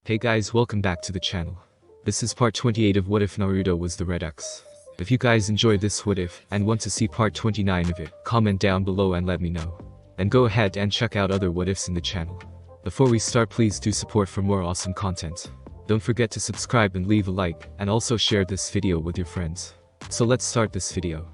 Hey guys, welcome back to the channel. This is part 28 of What If Naruto Was the Red X. If you guys enjoy this what if and want to see part 29 of it, comment down below and let me know. And go ahead and check out other what ifs in the channel. Before we start, please do support for more awesome content. Don't forget to subscribe and leave a like, and also share this video with your friends. So let's start this video.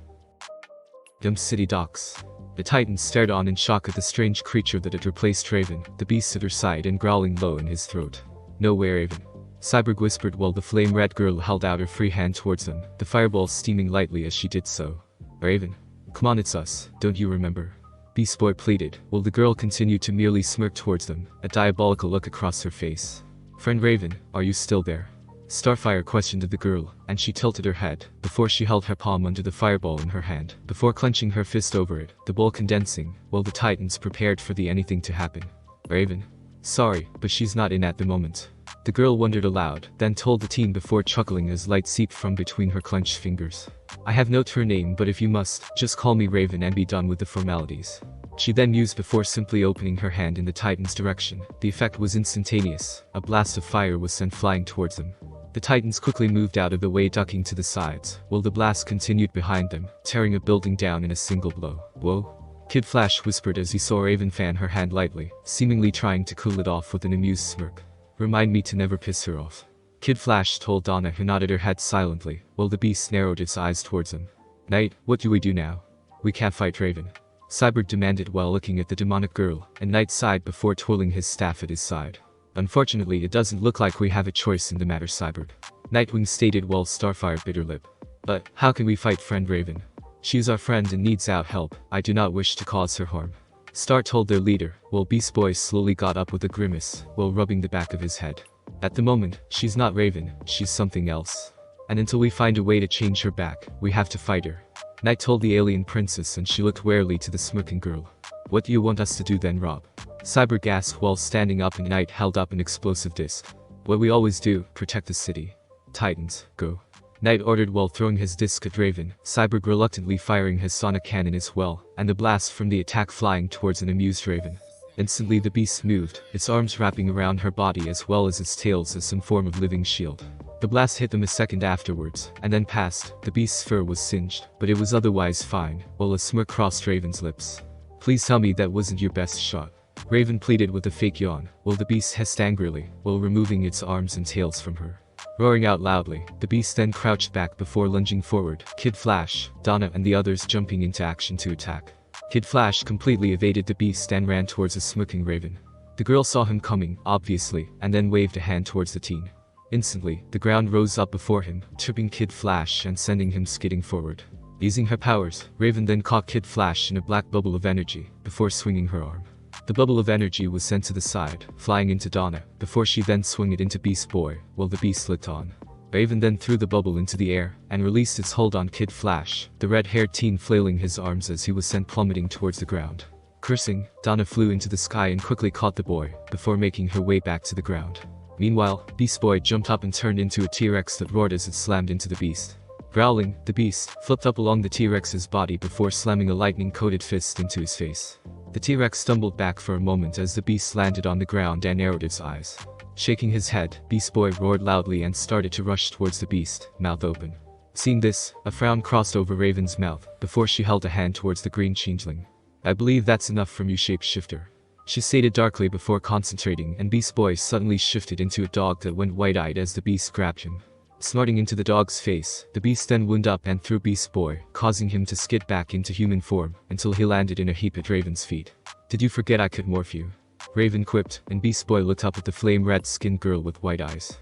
Dump City Docks. The Titans stared on in shock at the strange creature that had replaced Raven, the beast at her side and growling low in his throat. "No way, Raven," Cyborg whispered while the flame-red girl held out her free hand towards them, the fireball steaming lightly as she did so. "Raven, come on, it's us, don't you remember?" Beast Boy pleaded, while the girl continued to merely smirk towards them, a diabolical look across her face. "Friend Raven, are you still there?" Starfire questioned the girl, and she tilted her head, before she held her palm under the fireball in her hand, before clenching her fist over it, the ball condensing, while the Titans prepared for the anything to happen. "Raven? Sorry, but she's not in at the moment." The girl wondered aloud, then told the team before chuckling as light seeped from between her clenched fingers. "I have noted her name, but if you must, just call me Raven and be done with the formalities." She then mused before simply opening her hand in the Titan's direction. The effect was instantaneous. A blast of fire was sent flying towards them. The Titans quickly moved out of the way, ducking to the sides, while the blast continued behind them, tearing a building down in a single blow. "Whoa?" Kid Flash whispered as he saw Raven fan her hand lightly, seemingly trying to cool it off with an amused smirk. "Remind me to never piss her off," Kid Flash told Donna, who nodded her head silently, while the beast narrowed its eyes towards him. "Knight, what do we do now?" "We can't fight Raven," Cyborg demanded while looking at the demonic girl, and Knight sighed before twirling his staff at his side. "Unfortunately, it doesn't look like we have a choice in the matter, Cyborg," Nightwing stated while Starfire bit her lip. "But how can we fight friend Raven? She is our friend and needs our help. I do not wish to cause her harm," Star told their leader, while Beast Boy slowly got up with a grimace, while rubbing the back of his head. "At the moment, she's not Raven, she's something else. And until we find a way to change her back, we have to fight her," Knight told the alien princess, and she looked warily to the smirking girl. "What do you want us to do then, Rob?" Cyborg asked while standing up, and Knight held up an explosive disc. "What we always do, protect the city. Titans, go," Knight ordered while throwing his disc at Raven, Cyborg reluctantly firing his sonic cannon as well, and the blast from the attack flying towards an amused Raven. Instantly the beast moved, its arms wrapping around her body as well as its tails as some form of living shield. The blast hit them a second afterwards, and then passed. The beast's fur was singed, but it was otherwise fine, while a smirk crossed Raven's lips. "Please tell me that wasn't your best shot," Raven pleaded with a fake yawn, while the beast hissed angrily, while removing its arms and tails from her. Roaring out loudly, the beast then crouched back before lunging forward, Kid Flash, Donna and the others jumping into action to attack. Kid Flash completely evaded the beast and ran towards a smirking Raven. The girl saw him coming, obviously, and then waved a hand towards the teen. Instantly, the ground rose up before him, tripping Kid Flash and sending him skidding forward. Using her powers, Raven then caught Kid Flash in a black bubble of energy, before swinging her arm. The bubble of energy was sent to the side, flying into Donna, before she then swung it into Beast Boy, while the beast licked on. Raven then threw the bubble into the air, and released its hold on Kid Flash, the red-haired teen flailing his arms as he was sent plummeting towards the ground. Cursing, Donna flew into the sky and quickly caught the boy, before making her way back to the ground. Meanwhile, Beast Boy jumped up and turned into a T-Rex that roared as it slammed into the beast. Growling, the beast flipped up along the T-Rex's body before slamming a lightning-coated fist into his face. The T-Rex stumbled back for a moment as the beast landed on the ground and narrowed its eyes. Shaking his head, Beast Boy roared loudly and started to rush towards the beast, mouth open. Seeing this, a frown crossed over Raven's mouth, before she held a hand towards the green changeling. "I believe that's enough from you, shapeshifter," she stated darkly before concentrating, and Beast Boy suddenly shifted into a dog that went wide-eyed as the beast grabbed him. Snorting into the dog's face, the beast then wound up and threw Beast Boy, causing him to skid back into human form, until he landed in a heap at Raven's feet. "Did you forget I could morph you?" Raven quipped, and Beast Boy looked up at the flame-red skinned girl with white eyes.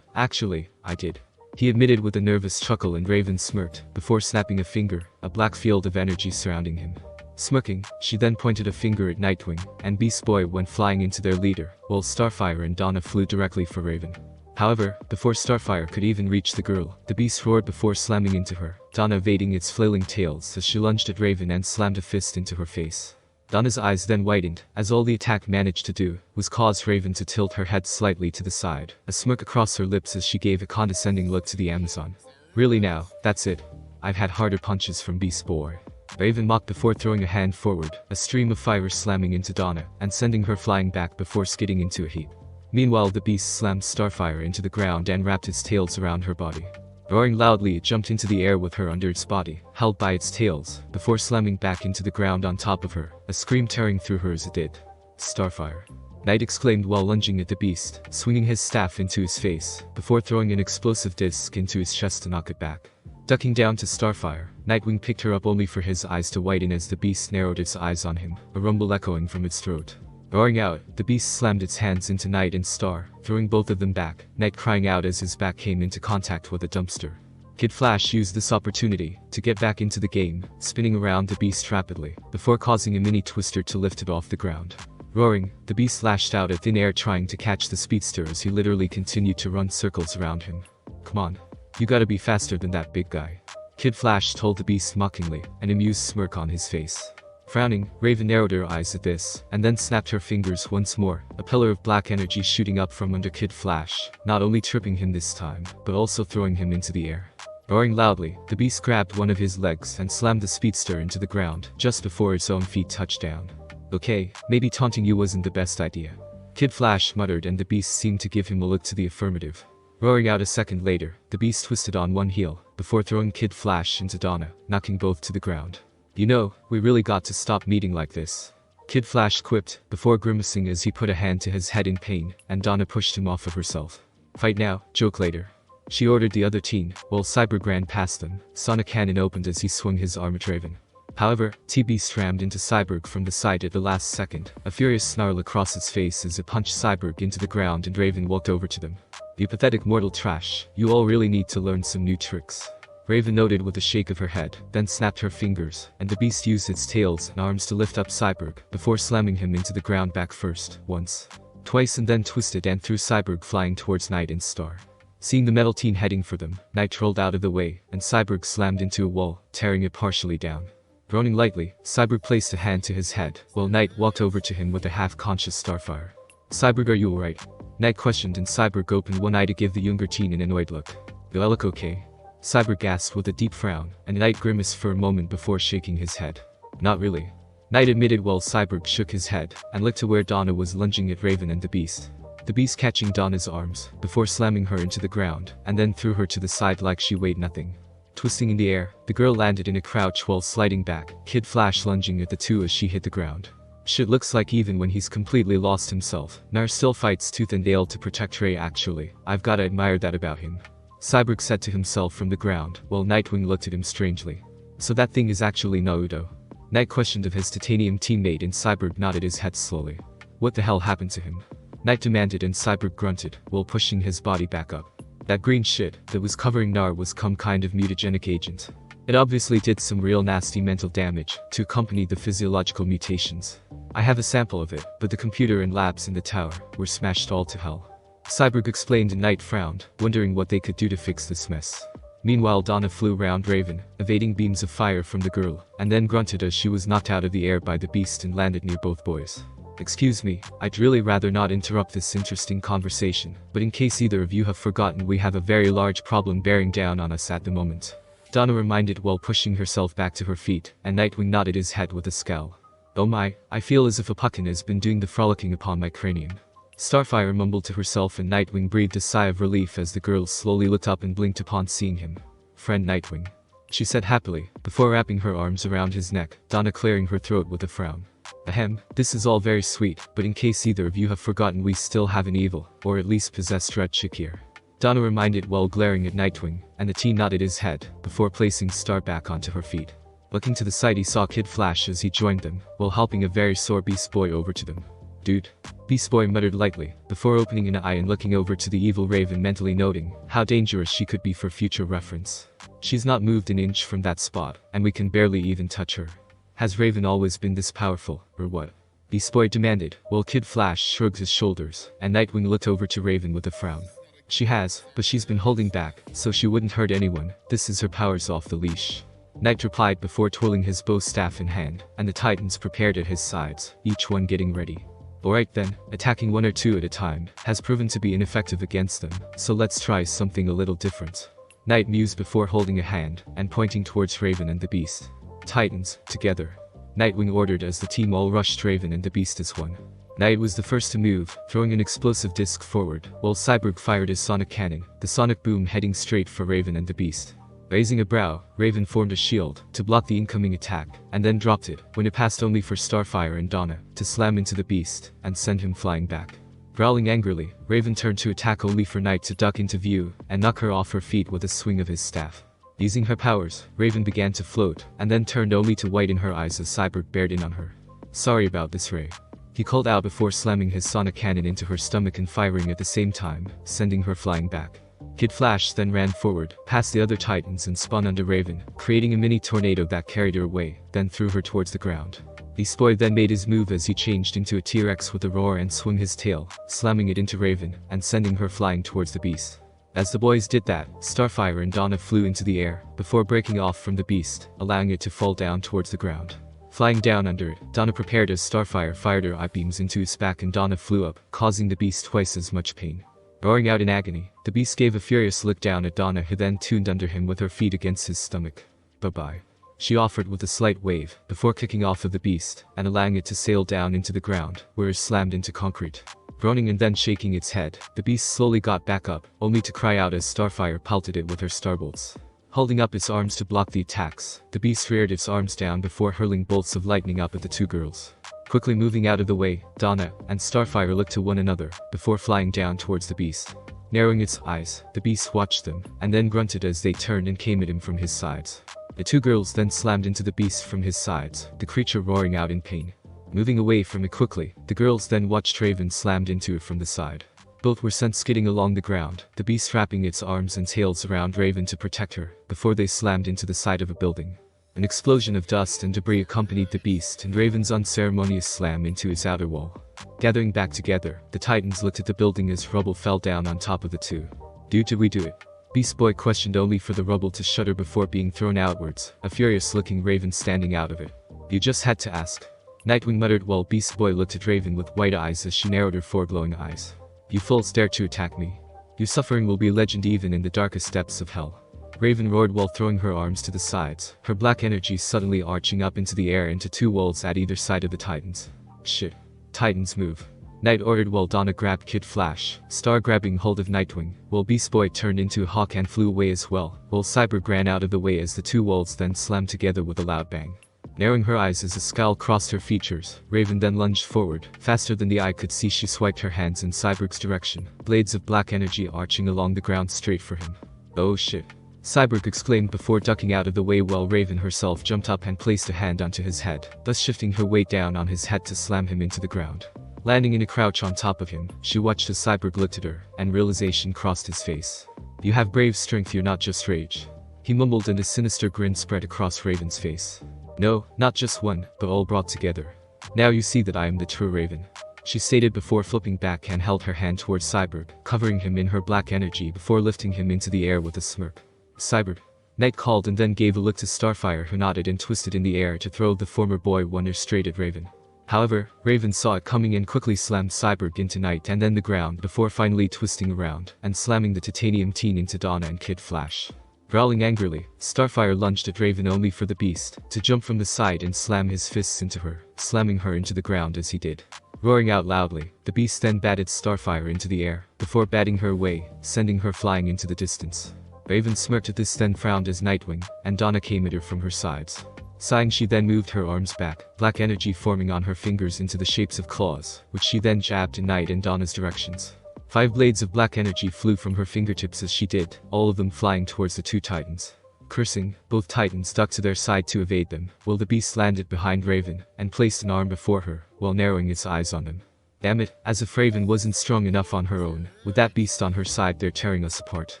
Actually, I did," he admitted with a nervous chuckle, and Raven smirked, before snapping a finger, a black field of energy surrounding him. Smirking, she then pointed a finger at Nightwing, and Beast Boy went flying into their leader, while Starfire and Donna flew directly for Raven. However, before Starfire could even reach the girl, the beast roared before slamming into her, Donna evading its flailing tails as she lunged at Raven and slammed a fist into her face. Donna's eyes then widened, as all the attack managed to do was cause Raven to tilt her head slightly to the side, a smirk across her lips as she gave a condescending look to the Amazon. "Really now, that's it? I've had harder punches from Beast Boy," Raven mocked before throwing a hand forward, a stream of fire slamming into Donna, and sending her flying back before skidding into a heap. Meanwhile, the beast slammed Starfire into the ground and wrapped its tails around her body. Roaring loudly, it jumped into the air with her under its body, held by its tails, before slamming back into the ground on top of her, a scream tearing through her as it did. Starfire! Knight exclaimed while lunging at the beast, swinging his staff into his face, before throwing an explosive disc into his chest to knock it back. Ducking down to Starfire, Nightwing picked her up only for his eyes to widen as the beast narrowed its eyes on him, a rumble echoing from its throat. Roaring out, the beast slammed its hands into Knight and Star, throwing both of them back, Knight crying out as his back came into contact with a dumpster. Kid Flash used this opportunity to get back into the game, spinning around the beast rapidly, before causing a mini twister to lift it off the ground. Roaring, the beast lashed out at thin air trying to catch the speedster as he literally continued to run circles around him. "Come on. You gotta be faster than that, big guy," Kid Flash told the beast mockingly, an amused smirk on his face. Frowning, Raven narrowed her eyes at this, and then snapped her fingers once more, a pillar of black energy shooting up from under Kid Flash, not only tripping him this time, but also throwing him into the air. Roaring loudly, the beast grabbed one of his legs and slammed the speedster into the ground, just before its own feet touched down. "Okay, maybe taunting you wasn't the best idea," Kid Flash muttered, and the beast seemed to give him a look to the affirmative. Roaring out a second later, the beast twisted on one heel, before throwing Kid Flash into Donna, knocking both to the ground. "You know, we really got to stop meeting like this," Kid Flash quipped, before grimacing as he put a hand to his head in pain, and Donna pushed him off of herself. "Fight now, joke later," she ordered the other teen, while Cyborg ran past them, sonic cannon opened as he swung his arm at Raven. However, T-Beast rammed into Cyborg from the side at the last second, a furious snarl across its face as it punched Cyborg into the ground, and Raven walked over to them. "You pathetic mortal trash, you all really need to learn some new tricks," Raven noted with a shake of her head, then snapped her fingers, and the beast used its tails and arms to lift up Cyborg, before slamming him into the ground back first, once, twice, and then twisted and threw Cyborg flying towards Knight and Star. Seeing the metal teen heading for them, Knight rolled out of the way, and Cyborg slammed into a wall, tearing it partially down. Groaning lightly, Cyborg placed a hand to his head, while Knight walked over to him with a half-conscious Starfire. "Cyborg, are you alright?" Knight questioned, and Cyborg opened one eye to give the younger teen an annoyed look. "You look okay?" Cyborg gasped with a deep frown, and Knight grimaced for a moment before shaking his head. "Not really," Knight admitted while Cyborg shook his head, and looked to where Donna was lunging at Raven and the beast. The beast catching Donna's arms, before slamming her into the ground, and then threw her to the side like she weighed nothing. Twisting in the air, the girl landed in a crouch while sliding back, Kid Flash lunging at the two as she hit the ground. "Shit, looks like even when he's completely lost himself, Nar still fights tooth and nail to protect Ray. Actually, I've gotta admire that about him," Cyborg said to himself from the ground, while Nightwing looked at him strangely. "So that thing is actually Naruto?" Knight questioned of his titanium teammate, and Cyborg nodded his head slowly. "What the hell happened to him?" Knight demanded, and Cyborg grunted, while pushing his body back up. "That green shit that was covering Nar was some kind of mutagenic agent. It obviously did some real nasty mental damage to accompany the physiological mutations. I have a sample of it, but the computer and labs in the tower were smashed all to hell," Cyborg explained, and Knight frowned, wondering what they could do to fix this mess. Meanwhile, Donna flew around Raven, evading beams of fire from the girl, and then grunted as she was knocked out of the air by the beast and landed near both boys. "Excuse me, I'd really rather not interrupt this interesting conversation, but in case either of you have forgotten, we have a very large problem bearing down on us at the moment," Donna reminded while pushing herself back to her feet, and Nightwing nodded his head with a scowl. "Oh my, I feel as if a pumpkin has been doing the frolicking upon my cranium," Starfire mumbled to herself, and Nightwing breathed a sigh of relief as the girl slowly looked up and blinked upon seeing him. "Friend Nightwing," she said happily, before wrapping her arms around his neck, Donna clearing her throat with a frown. "Ahem, this is all very sweet, but in case either of you have forgotten, we still have an evil, or at least possessed red chick here," Donna reminded while glaring at Nightwing, and the teen nodded his head, before placing Star back onto her feet. Looking to the side, he saw Kid Flash as he joined them, while helping a very sore Beast Boy over to them. "Dude," Beast Boy muttered lightly, before opening an eye and looking over to the evil Raven, mentally noting how dangerous she could be for future reference. "She's not moved an inch from that spot, and we can barely even touch her. Has Raven always been this powerful, or what?" Beast Boy demanded, while Kid Flash shrugged his shoulders, and Nightwing looked over to Raven with a frown. "She has, but she's been holding back, so she wouldn't hurt anyone. This is her powers off the leash," Knight replied before twirling his bow staff in hand, and the Titans prepared at his sides, each one getting ready. "Alright then, attacking one or two at a time has proven to be ineffective against them, so let's try something a little different," Knight mused before holding a hand and pointing towards Raven and the Beast. "Titans, together," Nightwing ordered as the team all rushed Raven and the Beast as one. Knight was the first to move, throwing an explosive disc forward, while Cyborg fired his sonic cannon, the sonic boom heading straight for Raven and the beast. Raising a brow, Raven formed a shield to block the incoming attack, and then dropped it when it passed only for Starfire and Donna to slam into the beast and send him flying back. Growling angrily, Raven turned to attack only for Knight to duck into view and knock her off her feet with a swing of his staff. Using her powers, Raven began to float, and then turned only to widen her eyes as Cyborg bared in on her. "Sorry about this, Ray," he called out before slamming his sonic cannon into her stomach and firing at the same time, sending her flying back. Kid Flash then ran forward, past the other Titans and spun under Raven, creating a mini tornado that carried her away, then threw her towards the ground. Beast Boy then made his move as he changed into a T-Rex with a roar and swung his tail, slamming it into Raven, and sending her flying towards the beast. As the boys did that, Starfire and Donna flew into the air, before breaking off from the beast, allowing it to fall down towards the ground. Flying down under it, Donna prepared as Starfire fired her eye beams into his back and Donna flew up, causing the beast twice as much pain. Roaring out in agony, the beast gave a furious look down at Donna, who then tuned under him with her feet against his stomach. "Bye-bye," she offered with a slight wave, before kicking off of the beast, and allowing it to sail down into the ground, where it slammed into concrete. Groaning and then shaking its head, the beast slowly got back up, only to cry out as Starfire pelted it with her starbolts. Holding up its arms to block the attacks, the beast reared its arms down before hurling bolts of lightning up at the two girls. Quickly moving out of the way, Donna and Starfire looked to one another, before flying down towards the beast. Narrowing its eyes, the beast watched them, and then grunted as they turned and came at him from his sides. The two girls then slammed into the beast from his sides, the creature roaring out in pain. Moving away from it quickly, the girls then watched Raven slammed into it from the side. Both were sent skidding along the ground, the beast wrapping its arms and tails around Raven to protect her, before they slammed into the side of a building. An explosion of dust and debris accompanied the beast and Raven's unceremonious slam into its outer wall. Gathering back together, the Titans looked at the building as rubble fell down on top of the two. "Did we do it?" Beast Boy questioned, only for the rubble to shudder before being thrown outwards, a furious-looking Raven standing out of it. "You just had to ask," Nightwing muttered while Beast Boy looked at Raven with wide eyes as she narrowed her four glowing eyes. "You fools dare to attack me. Your suffering will be legend even in the darkest depths of hell." Raven roared while throwing her arms to the sides, her black energy suddenly arching up into the air into two walls at either side of the Titans. "Shit. Titans move," Knight ordered while Donna grabbed Kid Flash, Star grabbing hold of Nightwing, while Beast Boy turned into a hawk and flew away as well, while Cyborg ran out of the way as the two walls then slammed together with a loud bang. Narrowing her eyes as a scowl crossed her features, Raven then lunged forward. Faster than the eye could see, she swiped her hands in Cyborg's direction, blades of black energy arching along the ground straight for him. "Oh shit," Cyborg exclaimed before ducking out of the way while Raven herself jumped up and placed a hand onto his head, thus shifting her weight down on his head to slam him into the ground. Landing in a crouch on top of him, she watched as Cyborg looked at her, and realization crossed his face. "You have brave strength, you're not just rage," he mumbled, and a sinister grin spread across Raven's face. "No, not just one, but all brought together. Now you see that I am the true Raven," she stated before flipping back and held her hand towards Cyborg, covering him in her black energy before lifting him into the air with a smirk. "Cyborg," Knight called and then gave a look to Starfire, who nodded and twisted in the air to throw the former boy wonder straight at Raven. However, Raven saw it coming and quickly slammed Cyborg into Knight and then the ground before finally twisting around and slamming the titanium teen into Donna and Kid Flash. Growling angrily, Starfire lunged at Raven only for the beast to jump from the side and slam his fists into her, slamming her into the ground as he did. Roaring out loudly, the beast then batted Starfire into the air, before batting her away, sending her flying into the distance. Raven smirked at this, then frowned as Nightwing and Donna came at her from her sides. Sighing, she then moved her arms back, black energy forming on her fingers into the shapes of claws, which she then jabbed in Knight and Donna's directions. 5 blades of black energy flew from her fingertips as she did, all of them flying towards the two Titans. Cursing, both Titans ducked to their side to evade them, while the beast landed behind Raven and placed an arm before her, while narrowing its eyes on them. "Damn it, as if Raven wasn't strong enough on her own, with that beast on her side they're tearing us apart,"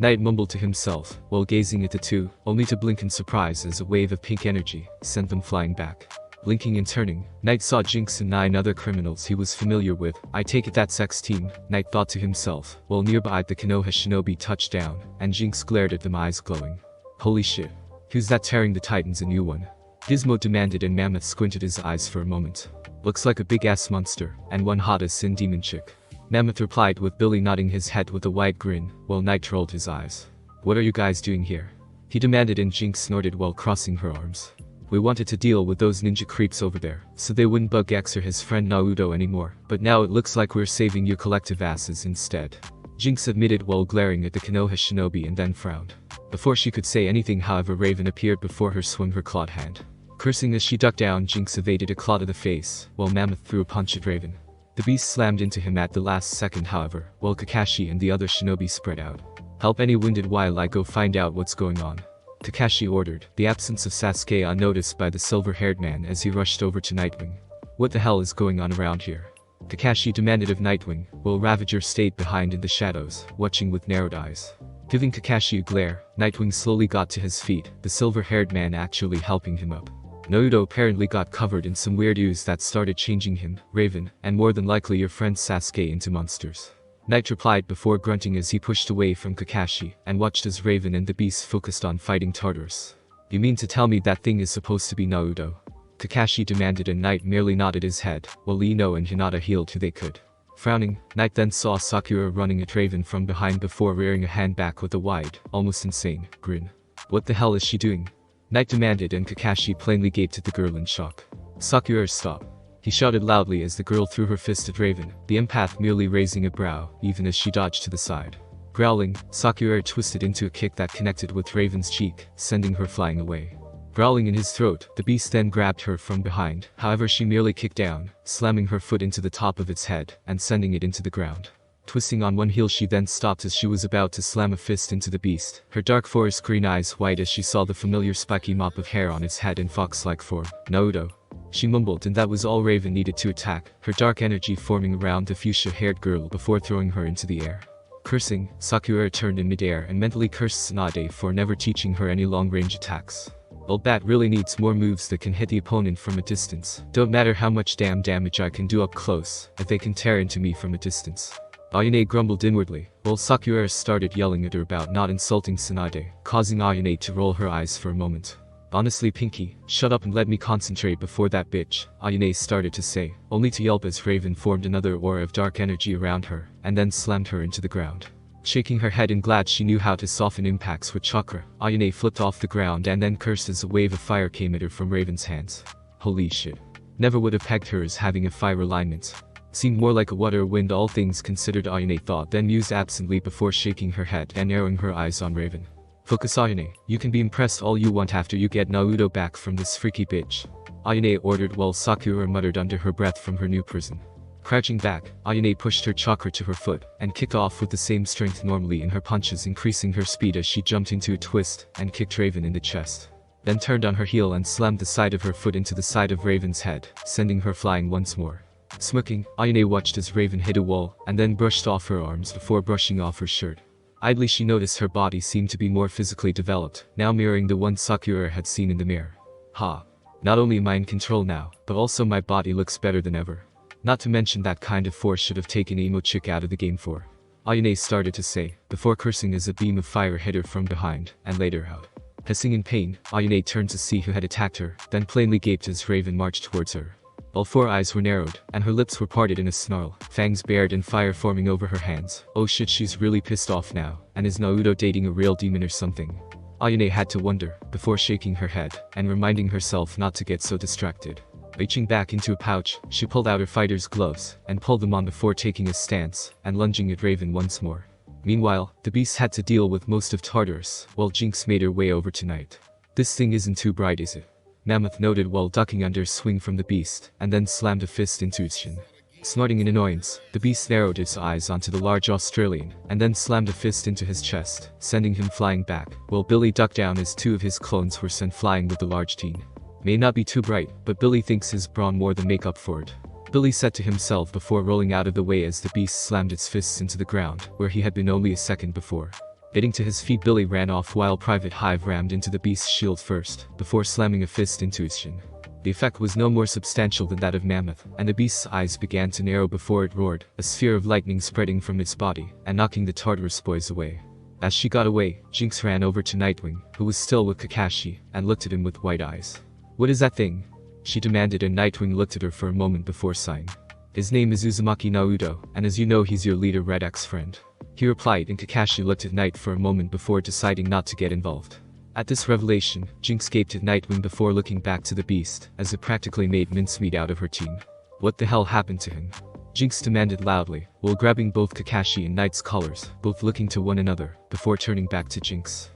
Knight mumbled to himself, while gazing at the two, only to blink in surprise as a wave of pink energy sent them flying back. Blinking and turning, Knight saw Jinx and 9 other criminals he was familiar with. "I take it that's X team," Knight thought to himself, while nearby the Konoha shinobi touched down, and Jinx glared at them, eyes glowing. "Holy shit. Who's that tearing the Titans a new one?" Gizmo demanded, and Mammoth squinted his eyes for a moment. "Looks like a big-ass monster, and one hot as sin demon chick," Mammoth replied, with Billy nodding his head with a wide grin, while Knight rolled his eyes. "What are you guys doing here?" he demanded, and Jinx snorted while crossing her arms. We wanted to deal with those ninja creeps over there, so they wouldn't bug X or his friend Naruto anymore, but now it looks like we're saving your collective asses instead. Jinx admitted while glaring at the Konoha shinobi and then frowned. Before she could say anything, however, Raven appeared before her, swung her clawed hand. Cursing as she ducked down, Jinx evaded a claw to the face, while Mammoth threw a punch at Raven. The beast slammed into him at the last second, however, while Kakashi and the other shinobi spread out. "Help any wounded while I go find out what's going on," Kakashi ordered, the absence of Sasuke unnoticed by the silver-haired man as he rushed over to Nightwing. "What the hell is going on around here?" Kakashi demanded of Nightwing, while Ravager stayed behind in the shadows, watching with narrowed eyes. Giving Kakashi a glare, Nightwing slowly got to his feet, the silver-haired man actually helping him up. Naruto apparently got covered in some weird ooze that started changing him, Raven, and more than likely your friend Sasuke into monsters. Knight replied before grunting as he pushed away from Kakashi, and watched as Raven and the beast focused on fighting Tartarus. "You mean to tell me that thing is supposed to be Naruto?" Kakashi demanded, and Knight merely nodded his head, while Ino and Hinata healed who they could. Frowning, Knight then saw Sakura running at Raven from behind before rearing a hand back with a wide, almost insane, grin. "What the hell is she doing?" Knight demanded, and Kakashi plainly gaped at the girl in shock. "Sakura, stop!" He shouted loudly as the girl threw her fist at Raven, the empath merely raising a brow, even as she dodged to the side. Growling, Sakura twisted into a kick that connected with Raven's cheek, sending her flying away. Growling in his throat, the beast then grabbed her from behind, however she merely kicked down, slamming her foot into the top of its head, and sending it into the ground. Twisting on one heel, she then stopped as she was about to slam a fist into the beast, her dark forest green eyes wide as she saw the familiar spiky mop of hair on its head in fox-like form. "Naruto," she mumbled, and that was all Raven needed to attack, her dark energy forming around the fuchsia-haired girl before throwing her into the air. Cursing, Sakura turned in midair and mentally cursed Tsunade for never teaching her any long-range attacks. "Old Bat really needs more moves that can hit the opponent from a distance. Don't matter how much damage I can do up close, if they can tear into me from a distance." Ayane grumbled inwardly, while Sakura started yelling at her about not insulting Tsunade, causing Ayane to roll her eyes for a moment. "Honestly, Pinky, shut up and let me concentrate before that bitch," Ayane started to say, only to yelp as Raven formed another aura of dark energy around her, and then slammed her into the ground. Shaking her head and glad she knew how to soften impacts with chakra, Ayane flipped off the ground and then cursed as a wave of fire came at her from Raven's hands. Holy shit. Never would have pegged her as having a fire alignment. Seemed more like a water wind, all things considered, Ayane thought, then mused absently before shaking her head and narrowing her eyes on Raven. "Focus, Ayane, you can be impressed all you want after you get Naruto back from this freaky bitch," Ayane ordered while Sakura muttered under her breath from her new prison. Crouching back, Ayane pushed her chakra to her foot, and kicked off with the same strength normally in her punches, increasing her speed as she jumped into a twist, and kicked Raven in the chest. Then turned on her heel and slammed the side of her foot into the side of Raven's head, sending her flying once more. Smirking, Ayane watched as Raven hit a wall, and then brushed off her arms before brushing off her shirt. Idly she noticed her body seemed to be more physically developed, now mirroring the one Sakura had seen in the mirror. "Ha. Not only am I in control now, but also my body looks better than ever. Not to mention that kind of force should have taken emo chick out of the game for," Ayane started to say, before cursing as a beam of fire hit her from behind, and laid her out. Hissing in pain, Ayane turned to see who had attacked her, then plainly gaped as Raven marched towards her. All four eyes were narrowed, and her lips were parted in a snarl, fangs bared and fire forming over her hands. Oh shit, she's really pissed off now, and is Naruto dating a real demon or something? Ayane had to wonder, before shaking her head, and reminding herself not to get so distracted. Reaching back into a pouch, she pulled out her fighter's gloves, and pulled them on before taking a stance, and lunging at Raven once more. Meanwhile, the beast had to deal with most of Tartarus, while Jinx made her way over to Knight. "This thing isn't too bright, is it?" Mammoth noted while ducking under a swing from the beast, and then slammed a fist into its shin. Snorting in annoyance, the beast narrowed its eyes onto the large Australian, and then slammed a fist into his chest, sending him flying back, while Billy ducked down as two of his clones were sent flying with the large teen. "May not be too bright, but Billy thinks his brawn more than make up for it," Billy said to himself before rolling out of the way as the beast slammed its fists into the ground, where he had been only a second before. Getting to his feet, Billy ran off while Private Hive rammed into the beast's shield first, before slamming a fist into his shin. The effect was no more substantial than that of Mammoth, and the beast's eyes began to narrow before it roared, a sphere of lightning spreading from its body, and knocking the Tartarus boys away. As she got away, Jinx ran over to Nightwing, who was still with Kakashi, and looked at him with wide eyes. "What is that thing?" she demanded, and Nightwing looked at her for a moment before sighing. "His name is Uzumaki Naruto, and as you know he's your leader Red X friend," he replied, and Kakashi looked at Knight for a moment before deciding not to get involved. At this revelation, Jinx gaped at Nightwing before looking back to the beast, as it practically made mincemeat out of her team. What the hell happened to him? Jinx demanded loudly, while grabbing both Kakashi and Knight's collars, both looking to one another, before turning back to Jinx.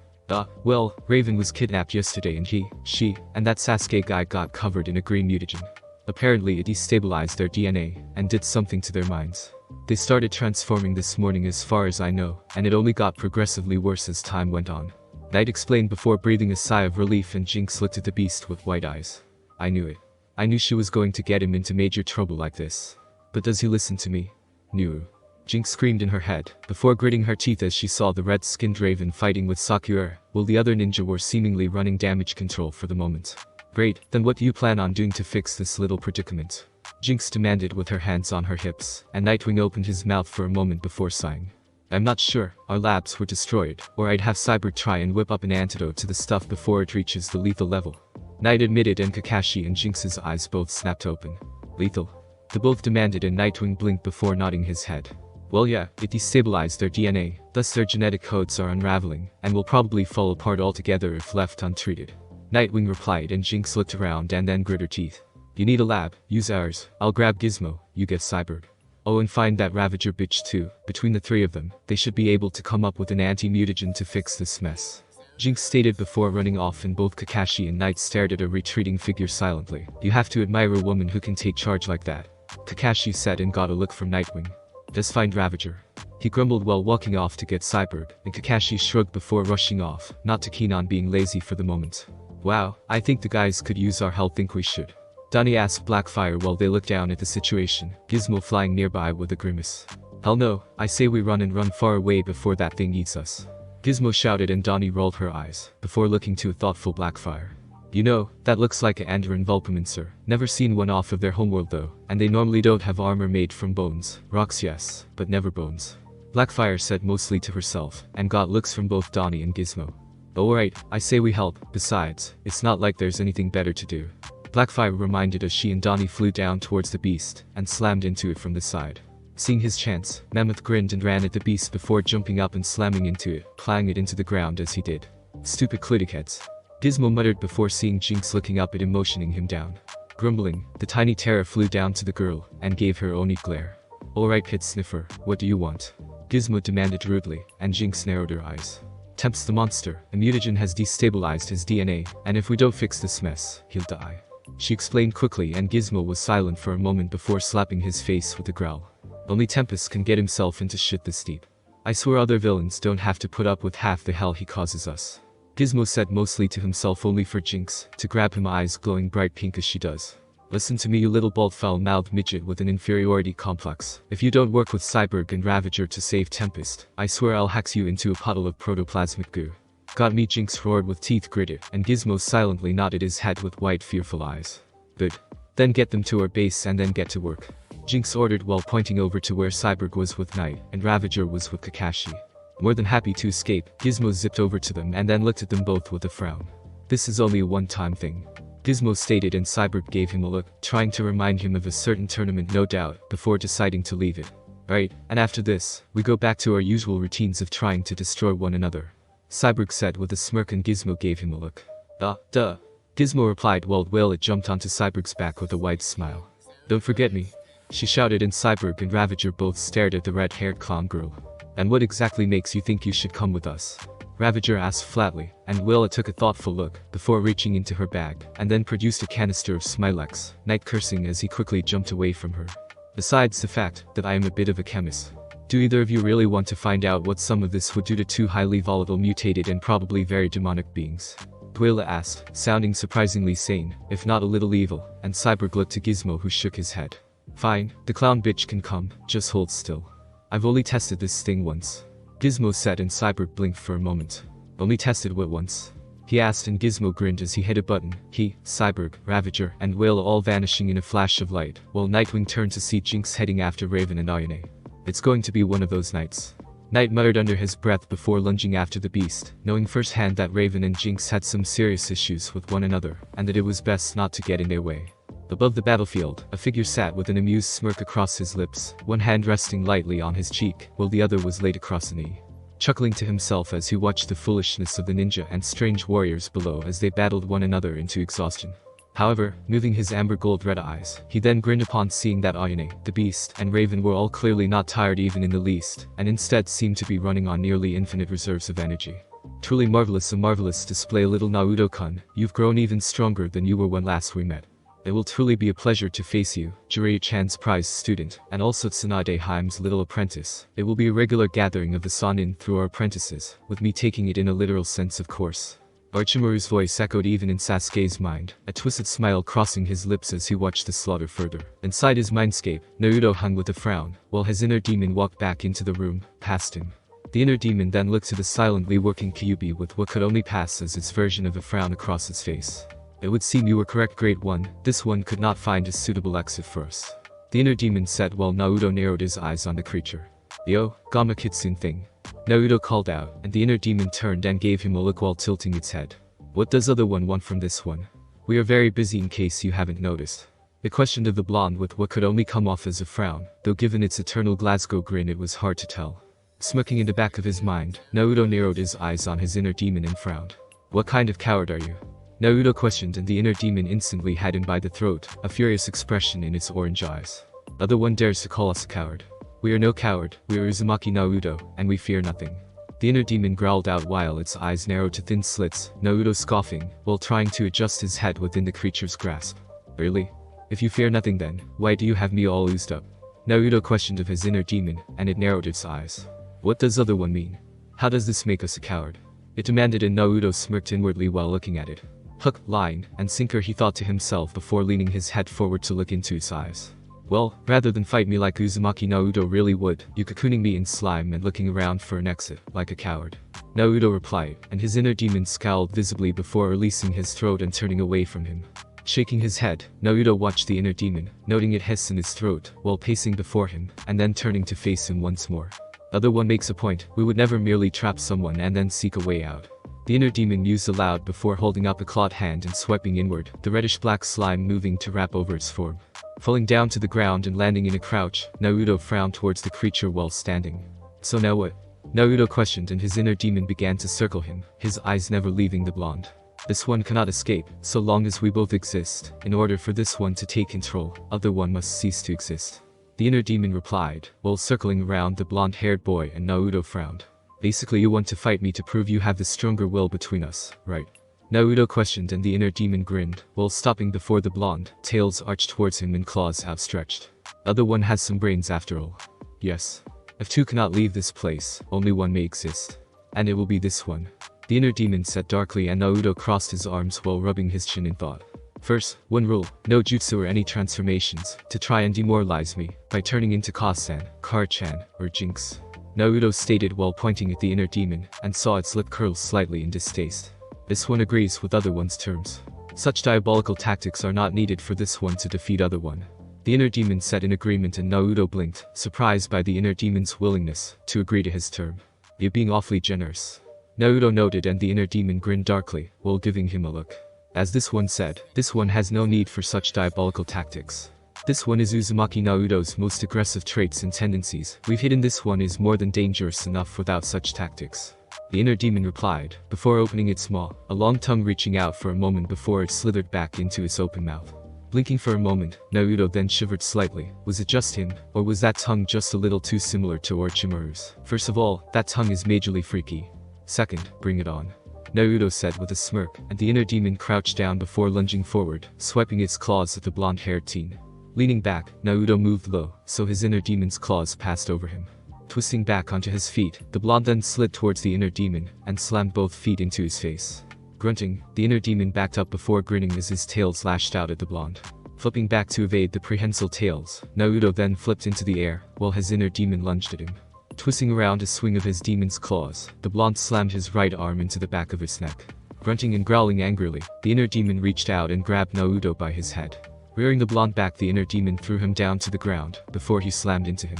Well, Raven was kidnapped yesterday and she, and that Sasuke guy got covered in a green mutagen. Apparently it destabilized their DNA, and did something to their minds. They started transforming this morning as far as I know, and it only got progressively worse as time went on. Knight explained before breathing a sigh of relief, and Jinx looked at the beast with wide eyes. I knew it. I knew she was going to get him into major trouble like this. But does he listen to me? No. Jinx screamed in her head, before gritting her teeth as she saw the red-skinned Raven fighting with Sakura, while the other ninja were seemingly running damage control for the moment. Great, then what do you plan on doing to fix this little predicament? Jinx demanded with her hands on her hips, and Nightwing opened his mouth for a moment before sighing. I'm not sure, our labs were destroyed, or I'd have Cyborg try and whip up an antidote to the stuff before it reaches the lethal level. Knight admitted, and Kakashi and Jinx's eyes both snapped open. Lethal? They both demanded, and Nightwing blinked before nodding his head. Well yeah, it destabilized their DNA, thus their genetic codes are unraveling, and will probably fall apart altogether if left untreated. Nightwing replied, and Jinx looked around and then grit her teeth. You need a lab, use ours, I'll grab Gizmo, you get Cyborg. Oh, and find that Ravager bitch too. Between the three of them, they should be able to come up with an anti-mutagen to fix this mess. Jinx stated before running off, and both Kakashi and Knight stared at a retreating figure silently. You have to admire a woman who can take charge like that. Kakashi said, and got a look from Nightwing. Just find Ravager. He grumbled while walking off to get Cyborg, and Kakashi shrugged before rushing off, not too keen on being lazy for the moment. Wow, I think the guys could use our help. Think we should? Donnie asked Blackfire while they looked down at the situation, Gizmo flying nearby with a grimace. Hell no, I say we run and run far away before that thing eats us. Gizmo shouted, and Donnie rolled her eyes, before looking to a thoughtful Blackfire. You know, that looks like a Andaran Vulcamancer. Never seen one off of their homeworld though, and they normally don't have armor made from bones. Rocks yes, but never bones. Blackfire said mostly to herself, and got looks from both Donnie and Gizmo. Alright, I say we help, besides, it's not like there's anything better to do. Blackfire reminded as she and Donnie flew down towards the beast, and slammed into it from the side. Seeing his chance, Mammoth grinned and ran at the beast before jumping up and slamming into it, plowing it into the ground as he did. Stupid cliticheads. Gizmo muttered before seeing Jinx looking up at him, motioning him down. Grumbling, the tiny terror flew down to the girl, and gave her Oni glare. Alright kid sniffer, what do you want? Gizmo demanded rudely, and Jinx narrowed her eyes. Tempts the monster, a mutagen has destabilized his DNA, and if we don't fix this mess, he'll die. She explained quickly, and Gizmo was silent for a moment before slapping his face with a growl. Only Tempest can get himself into shit this deep. I swear other villains don't have to put up with half the hell he causes us. Gizmo said mostly to himself, only for Jinx to grab him, eyes glowing bright pink as she does. Listen to me, you little bald foul-mouthed midget with an inferiority complex. If you don't work with Cyborg and Ravager to save Tempest, I swear I'll hack you into a puddle of protoplasmic goo. Got me? Jinx roared with teeth gritted, and Gizmo silently nodded his head with wide fearful eyes. Good. Then get them to our base and then get to work. Jinx ordered while pointing over to where Cyborg was with Knight, and Ravager was with Kakashi. More than happy to escape, Gizmo zipped over to them and then looked at them both with a frown. This is only a one-time thing, Gizmo stated, and Cyborg gave him a look, trying to remind him of a certain tournament no doubt, before deciding to leave it. Right, and after this, we go back to our usual routines of trying to destroy one another. Cyborg said with a smirk, and Gizmo gave him a look. Duh. Gizmo replied while Whale jumped onto Cyborg's back with a wide smile. Don't forget me, she shouted, and Cyborg and Ravager both stared at the red-haired clown girl. And what exactly makes you think you should come with us? Ravager asked flatly, and Willa took a thoughtful look, before reaching into her bag, and then produced a canister of Smilex, Knight cursing as he quickly jumped away from her. Besides the fact that I am a bit of a chemist. Do either of you really want to find out what some of this would do to two highly volatile, mutated, and probably very demonic beings? Dwayla asked, sounding surprisingly sane, if not a little evil, and Cyborg looked to Gizmo, who shook his head. Fine, the clown bitch can come, just hold still. I've only tested this thing once. Gizmo said, and Cyborg blinked for a moment. Only tested what once? He asked, and Gizmo grinned as he hit a button. He, Cyborg, Ravager, and Whale all vanishing in a flash of light, while Nightwing turned to see Jinx heading after Raven and Ayane. It's going to be one of those nights. Knight muttered under his breath before lunging after the beast, knowing firsthand that Raven and Jinx had some serious issues with one another, and that it was best not to get in their way. Above the battlefield, a figure sat with an amused smirk across his lips, one hand resting lightly on his cheek, while the other was laid across a knee. chuckling to himself as he watched the foolishness of the ninja and strange warriors below as they battled one another into exhaustion. However, moving his amber gold red eyes, he then grinned upon seeing that Ayane, the beast, and Raven were all clearly not tired even in the least, and instead seemed to be running on nearly infinite reserves of energy. Truly marvelous, a marvelous display, little Naruto-kun. You've grown even stronger than you were when last we met. It will truly be a pleasure to face you, Jiraiya-chan's prized student, and also Tsunade Haime's little apprentice. It will be a regular gathering of the Sannin through our apprentices, with me taking it in a literal sense, of course. Orichimaru's voice echoed even in Sasuke's mind, a twisted smile crossing his lips as he watched the slaughter further. Inside his mindscape, Naruto hung with a frown, while his inner demon walked back into the room, past him. The inner demon then looked to the silently working Kyuubi with what could only pass as its version of a frown across its face. It would seem you were correct, Great One. This one could not find a suitable exit for us. The inner demon said while Naruto narrowed his eyes on the creature. Yo, Gamma Kitsune thing. Naruto called out, and the inner demon turned and gave him a look while tilting its head. What does other one want from this one? We are very busy in case you haven't noticed. It questioned of the blonde with what could only come off as a frown, though given its eternal Glasgow grin it was hard to tell. Smirking in the back of his mind, Naruto narrowed his eyes on his inner demon and frowned. What kind of coward are you? Naruto questioned, and the inner demon instantly had him by the throat, a furious expression in its orange eyes. Other one dares to call us a coward. We are no coward, we are Uzumaki Naruto, and we fear nothing. The inner demon growled out while its eyes narrowed to thin slits, Naruto scoffing, while trying to adjust his head within the creature's grasp. Really? If you fear nothing then, why do you have me all oozed up? Naruto questioned of his inner demon, and it narrowed its eyes. What does other one mean? How does this make us a coward? It demanded, and Naruto smirked inwardly while looking at it. Hook, line, and sinker, he thought to himself before leaning his head forward to look into its eyes. Well, rather than fight me like Uzumaki Naruto really would, you cocooning me in slime and looking around for an exit, like a coward. Naruto replied, and his inner demon scowled visibly before releasing his throat and turning away from him. Shaking his head, Naruto watched the inner demon, noting it hiss in his throat, while pacing before him, and then turning to face him once more. Other one makes a point, we would never merely trap someone and then seek a way out. The inner demon mused aloud before holding up a clawed hand and swiping inward, the reddish-black slime moving to wrap over its form. Falling down to the ground and landing in a crouch, Naruto frowned towards the creature while standing. So now what? Naruto questioned, and his inner demon began to circle him, his eyes never leaving the blonde. This one cannot escape, so long as we both exist. In order for this one to take control, other one must cease to exist. The inner demon replied, while circling around the blonde-haired boy, and Naruto frowned. Basically you want to fight me to prove you have the stronger will between us, right? Naruto questioned, and the inner demon grinned, while stopping before the blonde, tails arched towards him and claws outstretched. Other one has some brains after all. Yes. If two cannot leave this place, only one may exist. And it will be this one. The inner demon said darkly, and Naruto crossed his arms while rubbing his chin in thought. First, one rule, no jutsu or any transformations, to try and demoralize me, by turning into Kasan, Kar-chan, or Jinx. Naruto stated while pointing at the inner demon, and saw its lip curl slightly in distaste. This one agrees with other one's terms. Such diabolical tactics are not needed for this one to defeat other one. The inner demon said in agreement, and Naruto blinked, surprised by the inner demon's willingness to agree to his term. You're being awfully generous. Naruto noted, and the inner demon grinned darkly, while giving him a look. As this one said, this one has no need for such diabolical tactics. This one is Uzumaki Naruto's most aggressive traits and tendencies. We've hidden this one is more than dangerous enough without such tactics. The inner demon replied, before opening its maw, a long tongue reaching out for a moment before it slithered back into its open mouth. Blinking for a moment, Naruto then shivered slightly. Was it just him, or was that tongue just a little too similar to Orochimaru's? First of all, that tongue is majorly freaky. Second, bring it on. Naruto said with a smirk, and the inner demon crouched down before lunging forward, swiping its claws at the blonde-haired teen. Leaning back, Naruto moved low, so his inner demon's claws passed over him. Twisting back onto his feet, the blonde then slid towards the inner demon, and slammed both feet into his face. Grunting, the inner demon backed up before grinning as his tails lashed out at the blonde. Flipping back to evade the prehensile tails, Naruto then flipped into the air, while his inner demon lunged at him. Twisting around a swing of his demon's claws, the blonde slammed his right arm into the back of his neck. Grunting and growling angrily, the inner demon reached out and grabbed Naruto by his head. Rearing the blonde back, the inner demon threw him down to the ground, before he slammed into him.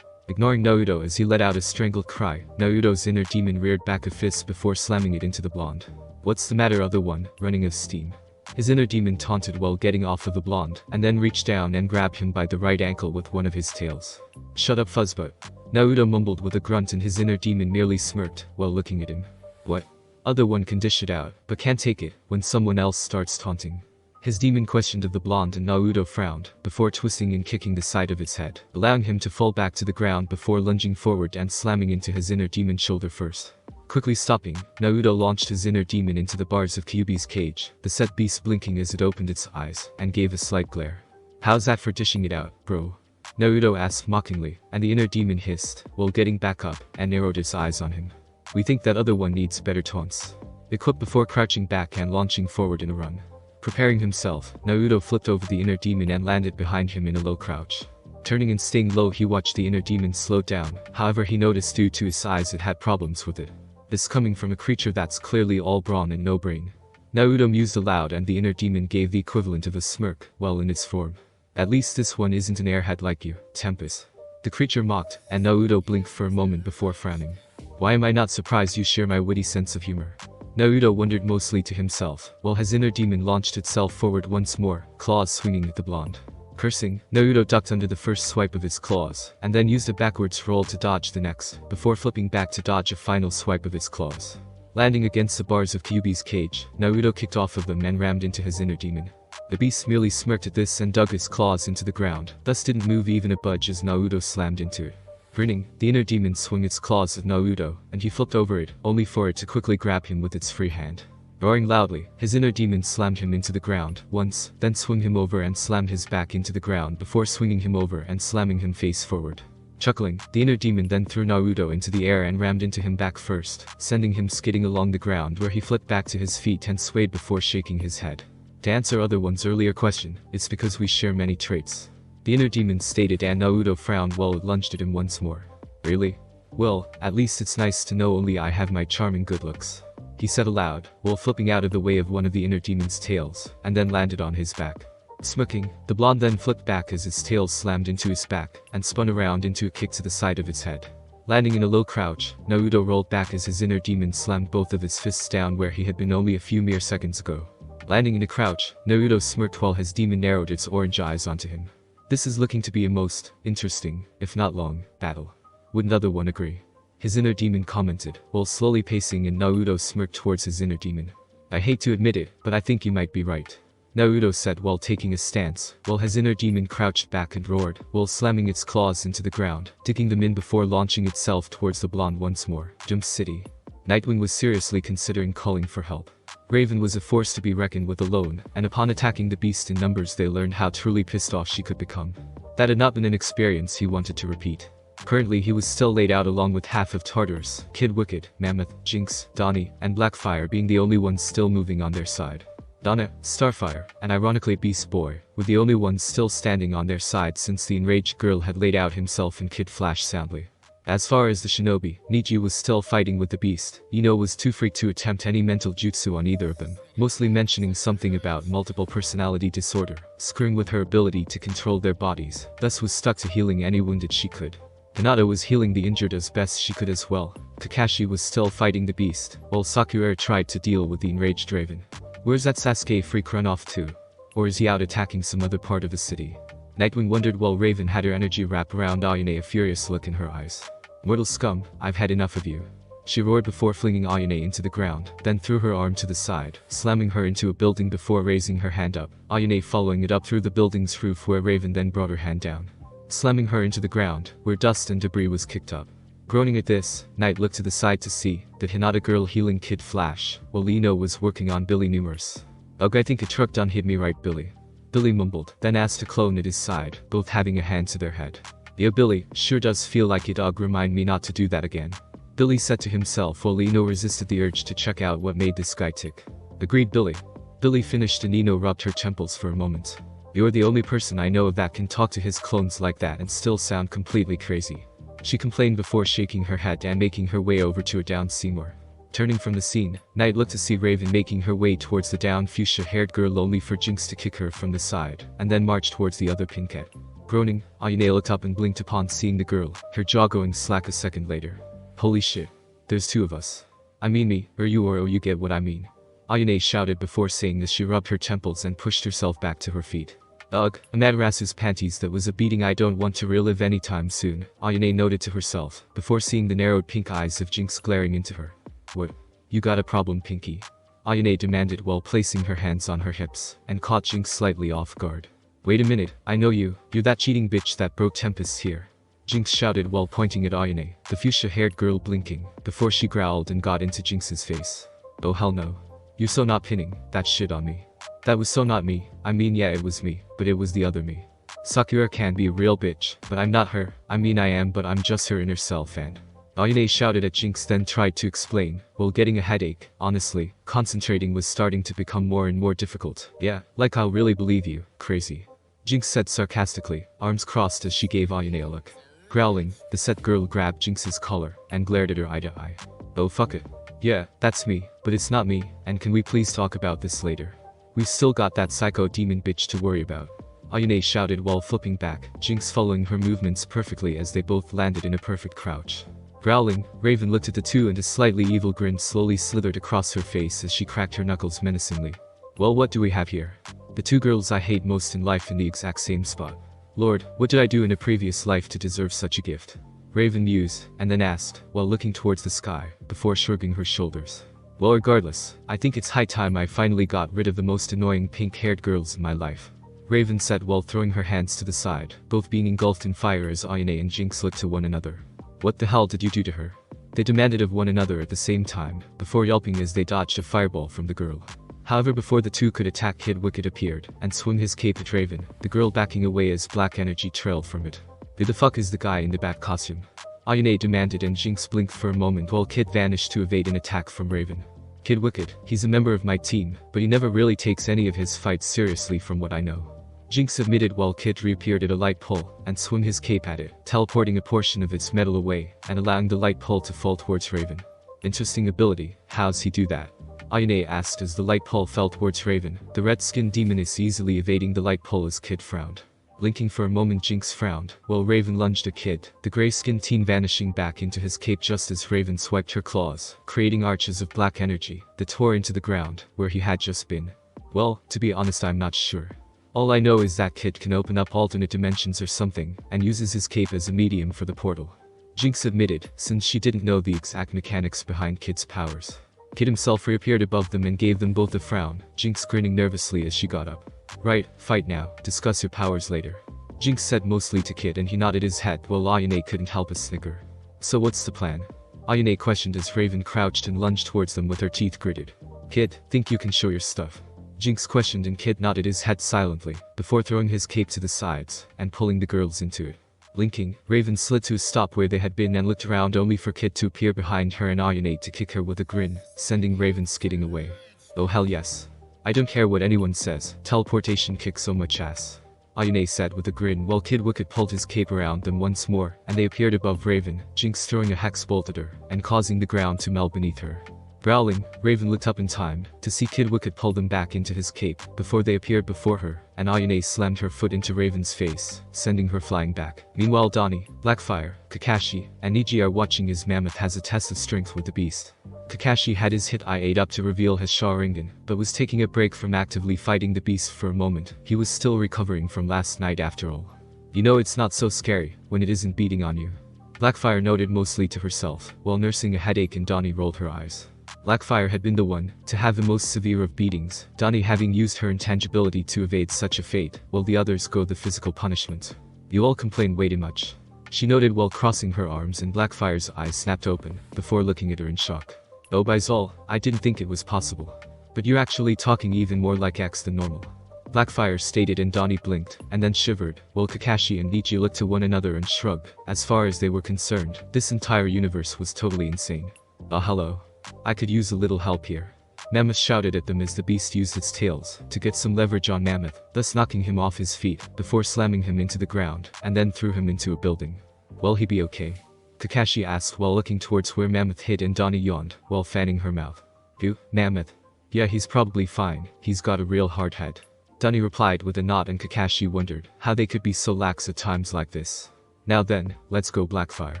Ignoring Naruto as he let out a strangled cry, Naruto's inner demon reared back a fist before slamming it into the blonde. What's the matter, other one, running of steam? His inner demon taunted while getting off of the blonde, and then reached down and grabbed him by the right ankle with one of his tails. Shut up, fuzzbutt. Naruto mumbled with a grunt and his inner demon merely smirked while looking at him. What? Other one can dish it out, but can't take it when someone else starts taunting. His demon questioned of the blonde and Naruto frowned, before twisting and kicking the side of his head, allowing him to fall back to the ground before lunging forward and slamming into his inner demon shoulder first. Quickly stopping, Naruto launched his inner demon into the bars of Kyuubi's cage, the set beast blinking as it opened its eyes, and gave a slight glare. How's that for dishing it out, bro? Naruto asked mockingly, and the inner demon hissed, while getting back up, and narrowed its eyes on him. We think that other one needs better taunts. It clipped before crouching back and launching forward in a run. Preparing himself, Naruto flipped over the inner demon and landed behind him in a low crouch. Turning and staying low, he watched the inner demon slow down, however he noticed due to his size it had problems with it. This coming from a creature that's clearly all brawn and no brain. Naruto mused aloud and the inner demon gave the equivalent of a smirk, while in its form. At least this one isn't an airhead like you, Tempest. The creature mocked, and Naruto blinked for a moment before frowning. Why am I not surprised you share my witty sense of humor? Naruto wondered mostly to himself, while his inner demon launched itself forward once more, claws swinging at the blonde. Cursing, Naruto ducked under the first swipe of his claws, and then used a backwards roll to dodge the next, before flipping back to dodge a final swipe of his claws. Landing against the bars of Kyuubi's cage, Naruto kicked off of them and rammed into his inner demon. The beast merely smirked at this and dug his claws into the ground, thus didn't move even a budge as Naruto slammed into it. Grinning, the inner demon swung its claws at Naruto, and he flipped over it, only for it to quickly grab him with its free hand. Roaring loudly, his inner demon slammed him into the ground once, then swung him over and slammed his back into the ground before swinging him over and slamming him face forward. Chuckling, the inner demon then threw Naruto into the air and rammed into him back first, sending him skidding along the ground where he flipped back to his feet and swayed before shaking his head. To answer other one's earlier question, it's because we share many traits. The inner demon stated, and Naruto frowned while it lunged at him once more. Really? Well, at least it's nice to know only I have my charming good looks. He said aloud, while flipping out of the way of one of the inner demon's tails, and then landed on his back. Smirking, the blonde then flipped back as its tail slammed into his back, and spun around into a kick to the side of its head. Landing in a low crouch, Naruto rolled back as his inner demon slammed both of his fists down where he had been only a few mere seconds ago. Landing in a crouch, Naruto smirked while his demon narrowed its orange eyes onto him. This is looking to be a most interesting, if not long, battle. Wouldn't other one agree? His inner demon commented, while slowly pacing, and Naruto smirked towards his inner demon. I hate to admit it, but I think you might be right. Naruto said while taking a stance, while his inner demon crouched back and roared, while slamming its claws into the ground, digging them in before launching itself towards the blonde once more. Jump City. Nightwing was seriously considering calling for help. Raven was a force to be reckoned with alone, and upon attacking the beast in numbers they learned how truly pissed off she could become. That had not been an experience he wanted to repeat. Currently he was still laid out along with half of Tartarus, Kid Wicked, Mammoth, Jinx, Donnie, and Blackfire being the only ones still moving on their side. Donna, Starfire, and ironically Beast Boy, were the only ones still standing on their side since the enraged girl had laid out himself and Kid Flash soundly. As far as the shinobi, Niji was still fighting with the beast. Ino was too freaked to attempt any mental jutsu on either of them, mostly mentioning something about multiple personality disorder, screwing with her ability to control their bodies, thus was stuck to healing any wounded she could. Hinata was healing the injured as best she could as well. Kakashi was still fighting the beast, while Sakura tried to deal with the enraged Raven. Where's that Sasuke freak run off to? Or is he out attacking some other part of the city? Nightwing wondered while Raven had her energy wrap around Ayane, a furious look in her eyes. Mortal scum, I've had enough of you. She roared before flinging Ayane into the ground, then threw her arm to the side, slamming her into a building before raising her hand up, Ayane following it up through the building's roof where Raven then brought her hand down, slamming her into the ground, where dust and debris was kicked up. Groaning at this, Knight looked to the side to see that Hinata girl healing Kid Flash, while Ino was working on Billy numerous. Ugh, I think a truck done hit me right, Billy. Billy mumbled, then asked a clone at his side, both having a hand to their head. Yeah, Billy, sure does feel like it. Ugh, remind me not to do that again. Billy said to himself while Ino resisted the urge to check out what made this guy tick. Agreed, Billy. Billy finished and Ino rubbed her temples for a moment. You're the only person I know of that can talk to his clones like that and still sound completely crazy. She complained before shaking her head and making her way over to a down Seymour. Turning from the scene, Knight looked to see Raven making her way towards the down fuchsia-haired girl only for Jinx to kick her from the side, and then march towards the other Pinket. Groaning, Ayane looked up and blinked upon seeing the girl, her jaw going slack a second later. Holy shit. There's two of us. I mean me, or you get what I mean. Ayane shouted before saying this. She rubbed her temples and pushed herself back to her feet. Ugh, Amaterasu's panties, that was a beating I don't want to relive anytime soon, Ayane noted to herself, before seeing the narrowed pink eyes of Jinx glaring into her. What? You got a problem, Pinky? Ayane demanded while placing her hands on her hips, and caught Jinx slightly off guard. Wait a minute, I know you, you're that cheating bitch that broke Tempest here. Jinx shouted while pointing at Ayane, the fuchsia-haired girl blinking, before she growled and got into Jinx's face. Oh hell no. You're so not pinning that shit on me. That was so not me. I mean, yeah, it was me, but it was the other me. Sakura can be a real bitch, but I'm not her. I mean, I am, but I'm just her inner self. And Ayane shouted at Jinx, then tried to explain, while getting a headache. Honestly, concentrating was starting to become more and more difficult. Yeah, like I'll really believe you, crazy. Jinx said sarcastically, arms crossed as she gave Ayane a look. Growling, the set girl grabbed Jinx's collar and glared at her eye to eye. Oh fuck it. Yeah, that's me, but it's not me, and can we please talk about this later? We've still got that psycho demon bitch to worry about. Ayane shouted while flipping back, Jinx following her movements perfectly as they both landed in a perfect crouch. Growling, Raven looked at the two and a slightly evil grin slowly slithered across her face as she cracked her knuckles menacingly. Well, what do we have here? The two girls I hate most in life in the exact same spot. Lord, what did I do in a previous life to deserve such a gift? Raven mused, and then asked, while looking towards the sky, before shrugging her shoulders. Well, regardless, I think it's high time I finally got rid of the most annoying pink-haired girls in my life. Raven said while throwing her hands to the side, both being engulfed in fire as Ayane and Jinx looked to one another. What the hell did you do to her? They demanded of one another at the same time, before yelping as they dodged a fireball from the girl. However, before the two could attack, Kid Wicked appeared, and swung his cape at Raven, the girl backing away as black energy trailed from it. Who the fuck is the guy in the bat costume? Ayane demanded, and Jinx blinked for a moment while Kid vanished to evade an attack from Raven. Kid Wicked, he's a member of my team, but he never really takes any of his fights seriously from what I know. Jinx admitted while Kid reappeared at a light pole and swung his cape at it, teleporting a portion of its metal away and allowing the light pole to fall towards Raven. Interesting ability, how's he do that? Ayane asked as the light pole fell towards Raven. The red-skinned demon is easily evading the light pole as Kid frowned. Blinking for a moment, Jinx frowned, while Raven lunged at Kid, the gray-skinned teen vanishing back into his cape just as Raven swiped her claws, creating arches of black energy that tore into the ground, where he had just been. Well, to be honest, I'm not sure. All I know is that Kid can open up alternate dimensions or something, and uses his cape as a medium for the portal. Jinx admitted, since she didn't know the exact mechanics behind Kid's powers. Kid himself reappeared above them and gave them both a frown, Jinx grinning nervously as she got up. Right, fight now, discuss your powers later. Jinx said mostly to Kid, and he nodded his head while Ayane couldn't help but snicker. So what's the plan? Ayane questioned as Raven crouched and lunged towards them with her teeth gritted. Kid, think you can show your stuff? Jinx questioned, and Kid nodded his head silently, before throwing his cape to the sides and pulling the girls into it. Blinking, Raven slid to a stop where they had been and looked around only for Kid to appear behind her and Ayane to kick her with a grin, sending Raven skidding away. Oh hell yes. I don't care what anyone says, teleportation kicks so much ass. Ayane said with a grin while Kid Wicked pulled his cape around them once more, and they appeared above Raven, Jinx throwing a hex bolt at her, and causing the ground to melt beneath her. Growling, Raven looked up in time to see Kid Wicked pull them back into his cape before they appeared before her, and Ayane slammed her foot into Raven's face, sending her flying back. Meanwhile, Donnie, Blackfire, Kakashi, and Niji are watching as Mammoth has a test of strength with the beast. Kakashi had his hit I-8 up to reveal his Sharingan, but was taking a break from actively fighting the beast for a moment. He was still recovering from last night after all. You know, it's not so scary when it isn't beating on you. Blackfire noted mostly to herself, while nursing a headache, and Donnie rolled her eyes. Blackfire had been the one to have the most severe of beatings, Donnie having used her intangibility to evade such a fate, while the others go the physical punishment. You all complain way too much, she noted while crossing her arms, and Blackfire's eyes snapped open, before looking at her in shock. Oh by Zol, I didn't think it was possible. But you're actually talking even more like X than normal. Blackfire stated, and Donnie blinked, and then shivered, while Kakashi and Niji looked to one another and shrugged. As far as they were concerned, this entire universe was totally insane. Hello. I could use a little help here. Mammoth shouted at them as the beast used its tails to get some leverage on Mammoth, thus knocking him off his feet, before slamming him into the ground, and then threw him into a building. Will he be okay? Kakashi asked while looking towards where Mammoth hid, and Donnie yawned, while fanning her mouth. Who? Mammoth? Yeah, he's probably fine, he's got a real hard head. Donnie replied with a nod, and Kakashi wondered how they could be so lax at times like this. Now then, let's go, Blackfire.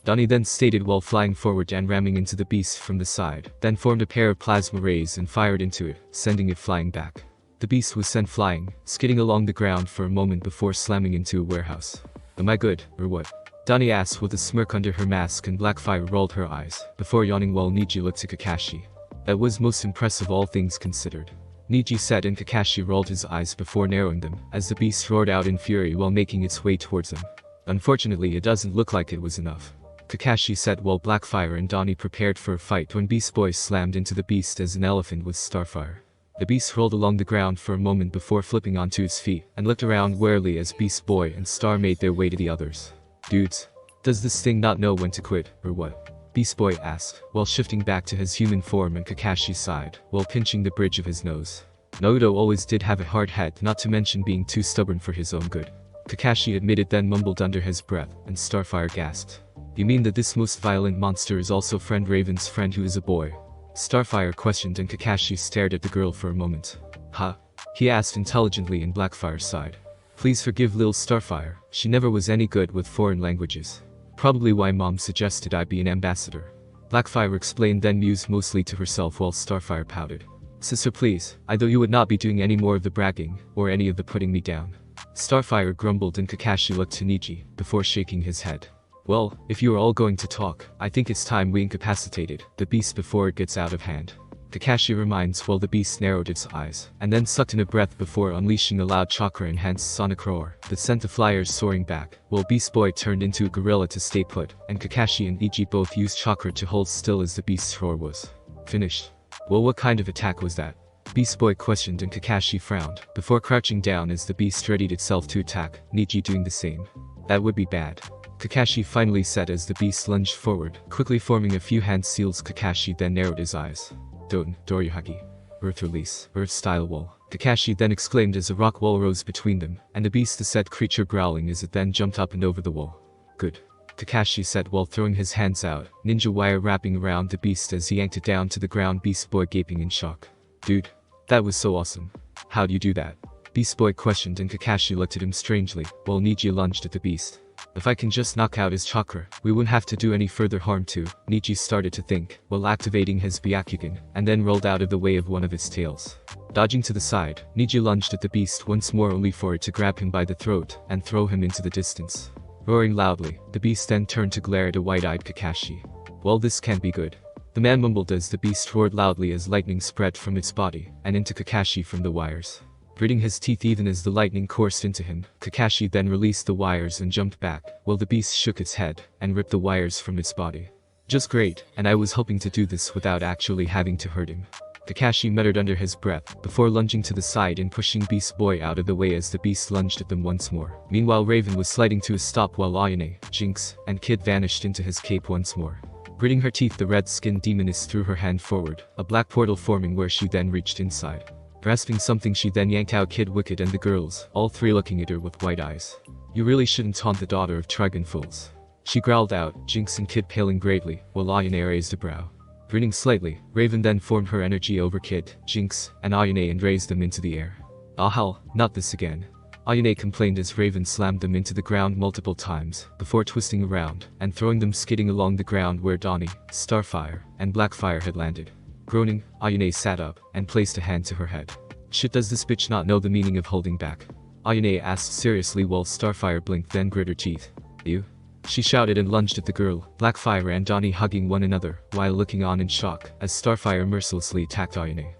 Donnie then stated while flying forward and ramming into the beast from the side, then formed a pair of plasma rays and fired into it, sending it flying back. The beast was sent flying, skidding along the ground for a moment before slamming into a warehouse. Am I good, or what? Donnie asked with a smirk under her mask, and Blackfire rolled her eyes, before yawning while Niji looked to Kakashi. That was most impressive, all things considered. Niji said, and Kakashi rolled his eyes before narrowing them, as the beast roared out in fury while making its way towards them. Unfortunately, it doesn't look like it was enough, Kakashi said while Blackfire and Donnie prepared for a fight when Beast Boy slammed into the beast as an elephant with Starfire. The beast rolled along the ground for a moment before flipping onto its feet, and looked around warily as Beast Boy and Star made their way to the others. Dudes, does this thing not know when to quit, or what? Beast Boy asked, while shifting back to his human form and Kakashi's side, while pinching the bridge of his nose. Naruto always did have a hard head, not to mention being too stubborn for his own good, Kakashi admitted, then mumbled under his breath, and Starfire gasped. You mean that this most violent monster is also friend Raven's friend who is a boy? Starfire questioned, and Kakashi stared at the girl for a moment. Huh? He asked intelligently in Blackfire's side. Please forgive Lil Starfire, she never was any good with foreign languages. Probably why mom suggested I be an ambassador. Blackfire explained, then mused mostly to herself while Starfire pouted. Sister, please, I thought you would not be doing any more of the bragging, or any of the putting me down. Starfire grumbled, and Kakashi looked to Niji, before shaking his head. Well, if you are all going to talk, I think it's time we incapacitated the beast before it gets out of hand. Kakashi reminds while the beast narrowed its eyes, and then sucked in a breath before unleashing a loud chakra-enhanced sonic roar that sent the flyers soaring back, while Beast Boy turned into a gorilla to stay put, and Kakashi and Niji both used chakra to hold still as the beast's roar was finished. Well, what kind of attack was that? Beast Boy questioned, and Kakashi frowned, before crouching down as the beast readied itself to attack, Niji doing the same. That would be bad, Kakashi finally said as the beast lunged forward, quickly forming a few hand seals. Kakashi then narrowed his eyes. Doten, Dorihagi. Earth release, Earth-style wall. Kakashi then exclaimed as a rock wall rose between them, and the beast, the said creature, growling as it then jumped up and over the wall. Good, Kakashi said while throwing his hands out, ninja wire wrapping around the beast as he yanked it down to the ground. Beast Boy gaping in shock. Dude, that was so awesome. How'd you do that? Beast Boy questioned, and Kakashi looked at him strangely, while Niji lunged at the beast. If I can just knock out his chakra, we wouldn't have to do any further harm to, Niji started to think, while activating his Byakugan, and then rolled out of the way of one of its tails. Dodging to the side, Niji lunged at the beast once more, only for it to grab him by the throat, and throw him into the distance. Roaring loudly, the beast then turned to glare at a wide-eyed Kakashi. Well, this can't be good. The man mumbled as the beast roared loudly as lightning spread from its body, and into Kakashi from the wires. Gritting his teeth even as the lightning coursed into him, Kakashi then released the wires and jumped back, while the beast shook its head, and ripped the wires from its body. Just great, and I was hoping to do this without actually having to hurt him, Kakashi muttered under his breath, before lunging to the side and pushing Beast Boy out of the way as the beast lunged at them once more. Meanwhile, Raven was sliding to a stop while Ayane, Jinx, and Kid vanished into his cape once more. Gritting her teeth, the red-skinned demoness threw her hand forward, a black portal forming where she then reached inside. Grasping something, she then yanked out Kid, Wicked, and the girls, all three looking at her with wide eyes. You really shouldn't taunt the daughter of Trigon fools, she growled out, Jinx and Kid paling greatly, while Ayane raised a brow. Grinning slightly, Raven then formed her energy over Kid, Jinx, and Ayane and raised them into the air. Ah hell, not this again, Ayane complained as Raven slammed them into the ground multiple times, before twisting around, and throwing them skidding along the ground where Donnie, Starfire, and Blackfire had landed. Groaning, Ayane sat up, and placed a hand to her head. Shit, does this bitch not know the meaning of holding back? Ayane asked seriously while Starfire blinked, then grit her teeth. You? She shouted and lunged at the girl, Blackfire and Donnie hugging one another, while looking on in shock, as Starfire mercilessly attacked Ayane.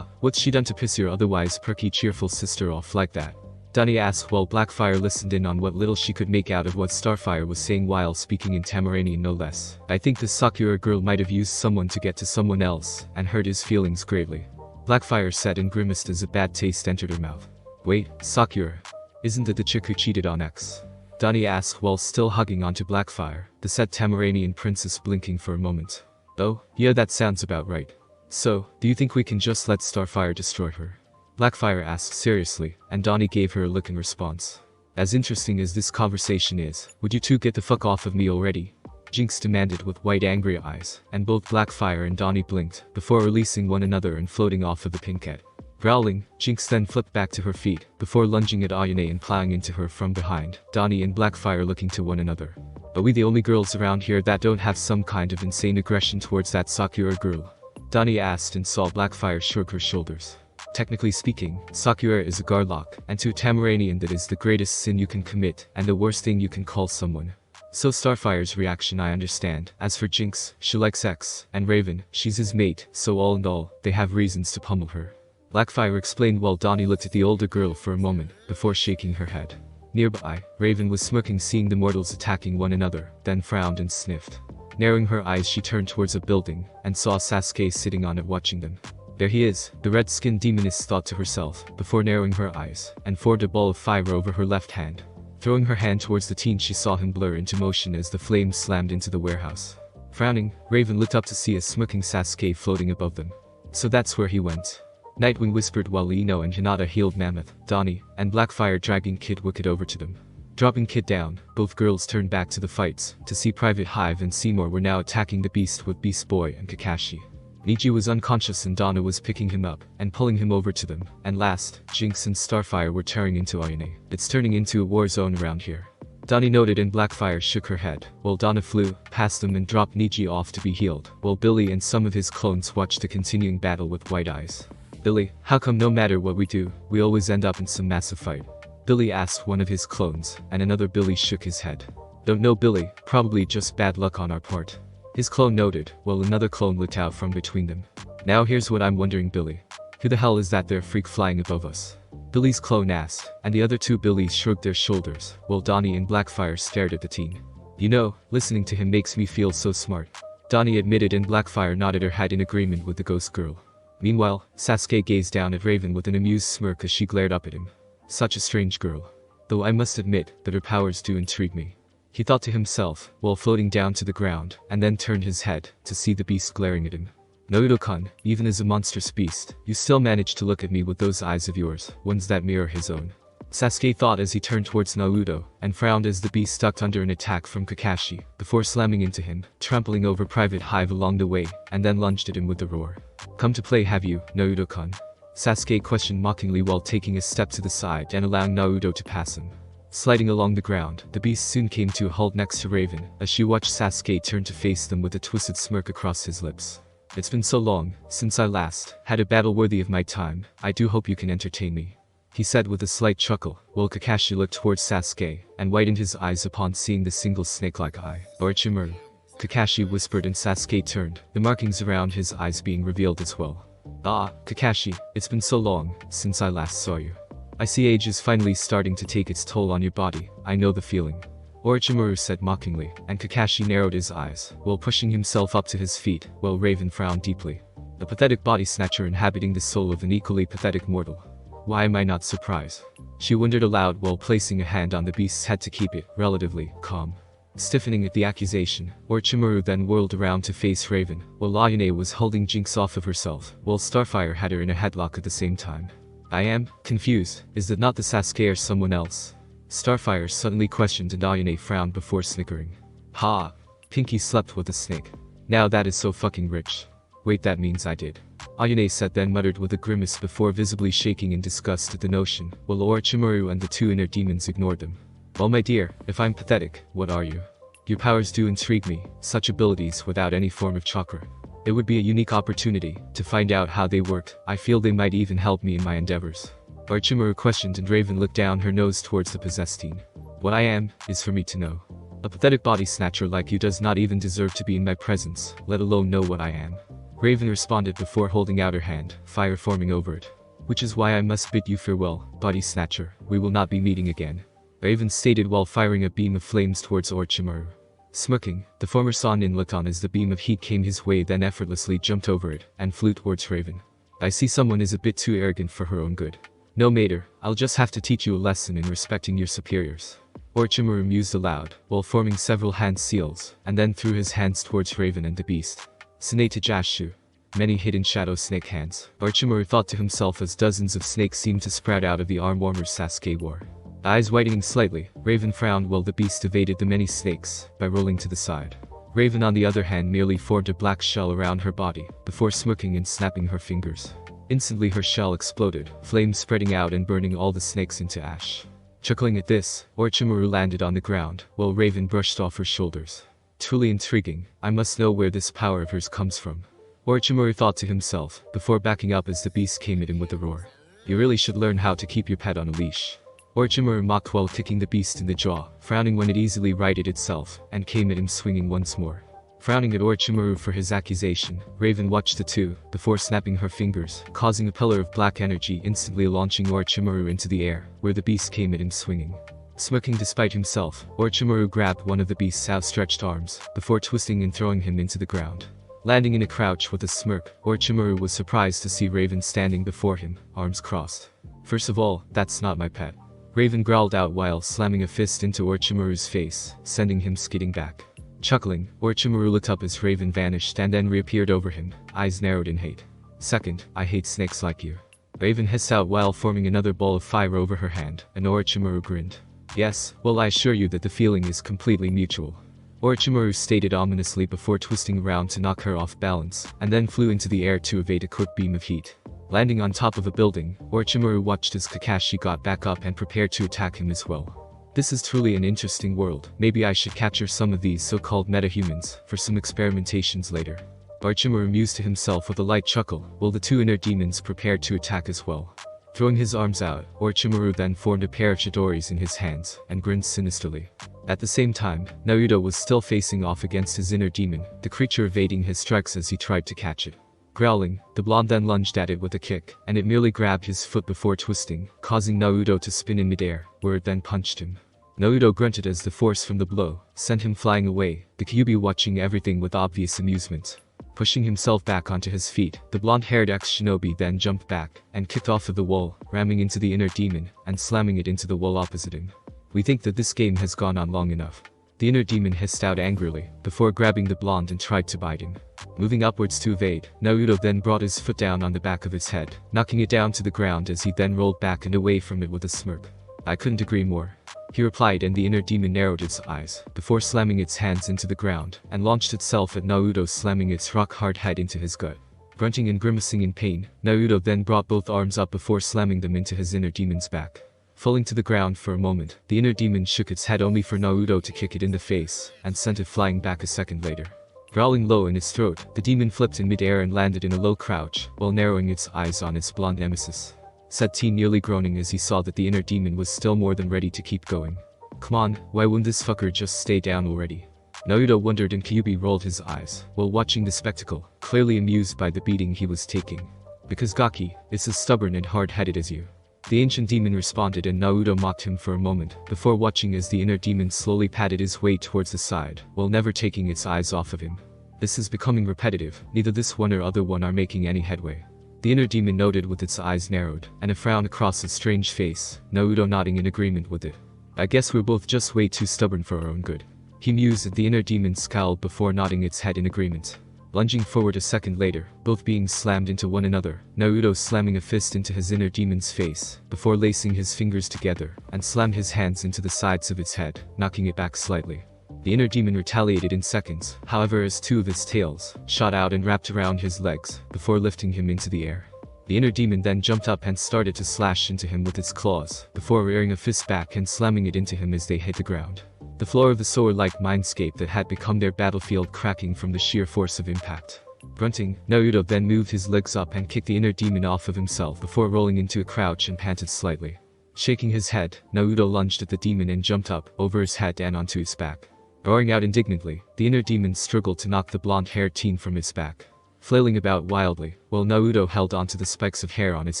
What's she done to piss your otherwise perky cheerful sister off like that? Donnie asked while Blackfire listened in on what little she could make out of what Starfire was saying while speaking in Tamaranian no less. I think this Sakura girl might have used someone to get to someone else, and hurt his feelings greatly, Blackfire said and grimaced as a bad taste entered her mouth. Wait, Sakura? Isn't it the chick who cheated on X? Donnie asked while still hugging onto Blackfire, the said Tamaranian princess blinking for a moment. Oh, yeah, that sounds about right. So, do you think we can just let Starfire destroy her? Blackfire asked seriously, and Donnie gave her a look in response. As interesting as this conversation is, would you two get the fuck off of me already? Jinx demanded with wide angry eyes, and both Blackfire and Donnie blinked, before releasing one another and floating off of the pinkette. Growling, Jinx then flipped back to her feet, before lunging at Ayane and plowing into her from behind, Donnie and Blackfire looking to one another. Are we the only girls around here that don't have some kind of insane aggression towards that Sakura girl? Donnie asked and saw Blackfire shrug her shoulders. Technically speaking, Sakura is a Garlock, and to a Tamaranian that is the greatest sin you can commit, and the worst thing you can call someone. So Starfire's reaction I understand. As for Jinx, she likes sex, and Raven, she's his mate, so all in all, they have reasons to pummel her. Blackfire explained while Donnie looked at the older girl for a moment, before shaking her head. Nearby, Raven was smirking seeing the mortals attacking one another, then frowned and sniffed. Narrowing her eyes she turned towards a building, and saw Sasuke sitting on it watching them. There he is, the red-skinned demoness thought to herself, before narrowing her eyes, and formed a ball of fire over her left hand. Throwing her hand towards the teen she saw him blur into motion as the flames slammed into the warehouse. Frowning, Raven looked up to see a smirking Sasuke floating above them. So that's where he went. Nightwing whispered while Ino and Hinata healed Mammoth, Donnie, and Blackfire dragging Kid Wicked over to them. Dropping Kid down, both girls turned back to the fights, to see Private Hive and Seymour were now attacking the beast with Beast Boy and Kakashi. Niji was unconscious and Donna was picking him up, and pulling him over to them, and last, Jinx and Starfire were tearing into Ayane. It's turning into a war zone around here. Donnie noted and Blackfire shook her head, while Donna flew past them and dropped Niji off to be healed, while Billy and some of his clones watched the continuing battle with wide eyes. Billy, how come no matter what we do, we always end up in some massive fight? Billy asked one of his clones, and another Billy shook his head. Don't know Billy, probably just bad luck on our part. His clone noted, while another clone looked out from between them. Now here's what I'm wondering Billy. Who the hell is that there freak flying above us? Billy's clone asked, and the other two Billies shrugged their shoulders, while Donnie and Blackfire stared at the teen. You know, listening to him makes me feel so smart. Donnie admitted and Blackfire nodded her head in agreement with the ghost girl. Meanwhile, Sasuke gazed down at Raven with an amused smirk as she glared up at him. Such a strange girl. Though I must admit that her powers do intrigue me. He thought to himself, while floating down to the ground, and then turned his head, to see the beast glaring at him. Naruto-kun, even as a monstrous beast, you still manage to look at me with those eyes of yours, ones that mirror his own. Sasuke thought as he turned towards Naruto, and frowned as the beast ducked under an attack from Kakashi, before slamming into him, trampling over Private Hive along the way, and then lunged at him with a roar. Come to play have you, Naruto-kun? Sasuke questioned mockingly while taking a step to the side and allowing Naruto to pass him. Sliding along the ground, the beast soon came to a halt next to Raven, as she watched Sasuke turn to face them with a twisted smirk across his lips. It's been so long, since I last had a battle worthy of my time, I do hope you can entertain me. He said with a slight chuckle, while Kakashi looked towards Sasuke, and widened his eyes upon seeing the single snake-like eye. Orichimaru. Kakashi whispered and Sasuke turned, the markings around his eyes being revealed as well. Ah, Kakashi, it's been so long, since I last saw you. I see age is finally starting to take its toll on your body, I know the feeling. Orichimaru said mockingly, and Kakashi narrowed his eyes, while pushing himself up to his feet, while Raven frowned deeply. A pathetic body snatcher inhabiting the soul of an equally pathetic mortal. Why am I not surprised? She wondered aloud while placing a hand on the beast's head to keep it, relatively, calm. Stiffening at the accusation, Orichimaru then whirled around to face Raven, while Ayane was holding Jinx off of herself, while Starfire had her in a headlock at the same time. I am confused, is that not the Sasuke or someone else? Starfire suddenly questioned and Ayane frowned before snickering. Ha! Pinky slept with a snake. Now that is so fucking rich. Wait, that means I did. Ayane said then muttered with a grimace before visibly shaking in disgust at the notion, while Orichimaru and the two inner demons ignored them. Well my dear, if I'm pathetic, what are you? Your powers do intrigue me, such abilities without any form of chakra. It would be a unique opportunity to find out how they worked. I feel they might even help me in my endeavors. Orichimaru questioned and Raven looked down her nose towards the possessed teen. What I am, is for me to know. A pathetic body snatcher like you does not even deserve to be in my presence, let alone know what I am. Raven responded before holding out her hand, fire forming over it. Which is why I must bid you farewell, body snatcher, we will not be meeting again. Raven stated while firing a beam of flames towards Orichimaru. Smirking, the former Sannin looked on as the beam of heat came his way then effortlessly jumped over it, and flew towards Raven. I see someone is a bit too arrogant for her own good. No mater, I'll just have to teach you a lesson in respecting your superiors. Orichimaru mused aloud, while forming several hand seals, and then threw his hands towards Raven and the beast. Tsunade Jashu. Many hidden shadow snake hands, Orichimaru thought to himself as dozens of snakes seemed to sprout out of the arm warmers Sasuke wore. Eyes widening slightly, Raven frowned while the beast evaded the many snakes, by rolling to the side. Raven on the other hand merely formed a black shell around her body, before smirking and snapping her fingers. Instantly her shell exploded, flames spreading out and burning all the snakes into ash. Chuckling at this, Orichimaru landed on the ground, while Raven brushed off her shoulders. Truly intriguing, I must know where this power of hers comes from. Orichimaru thought to himself, before backing up as the beast came at him with a roar. You really should learn how to keep your pet on a leash. Orichimaru mocked while kicking the beast in the jaw, frowning when it easily righted itself, and came at him swinging once more. Frowning at Orichimaru for his accusation, Raven watched the two, before snapping her fingers, causing a pillar of black energy instantly launching Orichimaru into the air, where the beast came at him swinging. Smirking despite himself, Orichimaru grabbed one of the beast's outstretched arms, before twisting and throwing him into the ground. Landing in a crouch with a smirk, Orichimaru was surprised to see Raven standing before him, arms crossed. First of all, that's not my pet. Raven growled out while slamming a fist into Orichimaru's face, sending him skidding back. Chuckling, Orichimaru looked up as Raven vanished and then reappeared over him, eyes narrowed in hate. Second, I hate snakes like you. Raven hissed out while forming another ball of fire over her hand, and Orichimaru grinned. Yes, well I assure you that the feeling is completely mutual. Orichimaru stated ominously before twisting around to knock her off balance, and then flew into the air to evade a quick beam of heat. Landing on top of a building, Orichimaru watched as Kakashi got back up and prepared to attack him as well. This is truly an interesting world. Maybe I should capture some of these so-called meta-humans for some experimentations later. Orichimaru mused to himself with a light chuckle, while the two inner demons prepared to attack as well. Throwing his arms out, Orichimaru then formed a pair of Chidoris in his hands, and grinned sinisterly. At the same time, Naruto was still facing off against his inner demon, the creature evading his strikes as he tried to catch it. Growling, the blonde then lunged at it with a kick, and it merely grabbed his foot before twisting, causing Naruto to spin in midair, where it then punched him. Naruto grunted as the force from the blow sent him flying away, the Kyuubi watching everything with obvious amusement. Pushing himself back onto his feet, the blonde-haired ex-shinobi then jumped back and kicked off of the wall, ramming into the inner demon and slamming it into the wall opposite him. We think that this game has gone on long enough. The inner demon hissed out angrily, before grabbing the blonde and tried to bite him. Moving upwards to evade, Naruto then brought his foot down on the back of his head, knocking it down to the ground as he then rolled back and away from it with a smirk. I couldn't agree more. He replied, and the inner demon narrowed its eyes, before slamming its hands into the ground, and launched itself at Naruto, slamming its rock-hard head into his gut. Grunting and grimacing in pain, Naruto then brought both arms up before slamming them into his inner demon's back. Falling to the ground for a moment, the inner demon shook its head only for Naruto to kick it in the face, and sent it flying back a second later. Growling low in its throat, the demon flipped in midair and landed in a low crouch, while narrowing its eyes on its blonde nemesis. Said teen nearly groaning as he saw that the inner demon was still more than ready to keep going. Come on, why wouldn't this fucker just stay down already? Naruto wondered, and Kyuubi rolled his eyes, while watching the spectacle, clearly amused by the beating he was taking. Because Gaki is as stubborn and hard-headed as you. The ancient demon responded, and Naruto mocked him for a moment, before watching as the inner demon slowly padded his way towards the side, while never taking its eyes off of him. This is becoming repetitive, neither this one or other one are making any headway. The inner demon noted with its eyes narrowed, and a frown across its strange face, Naruto nodding in agreement with it. I guess we're both just way too stubborn for our own good. He mused as the inner demon scowled before nodding its head in agreement. Lunging forward a second later, both being slammed into one another, Naruto slamming a fist into his inner demon's face, before lacing his fingers together, and slammed his hands into the sides of its head, knocking it back slightly. The inner demon retaliated in seconds, however, as two of its tails shot out and wrapped around his legs, before lifting him into the air. The inner demon then jumped up and started to slash into him with its claws, before rearing a fist back and slamming it into him as they hit the ground. The floor of the sewer-like mindscape that had become their battlefield cracking from the sheer force of impact. Grunting, Naruto then moved his legs up and kicked the inner demon off of himself before rolling into a crouch and panted slightly. Shaking his head, Naruto lunged at the demon and jumped up, over his head and onto his back. Roaring out indignantly, the inner demon struggled to knock the blonde-haired teen from his back. Flailing about wildly, while Naruto held onto the spikes of hair on his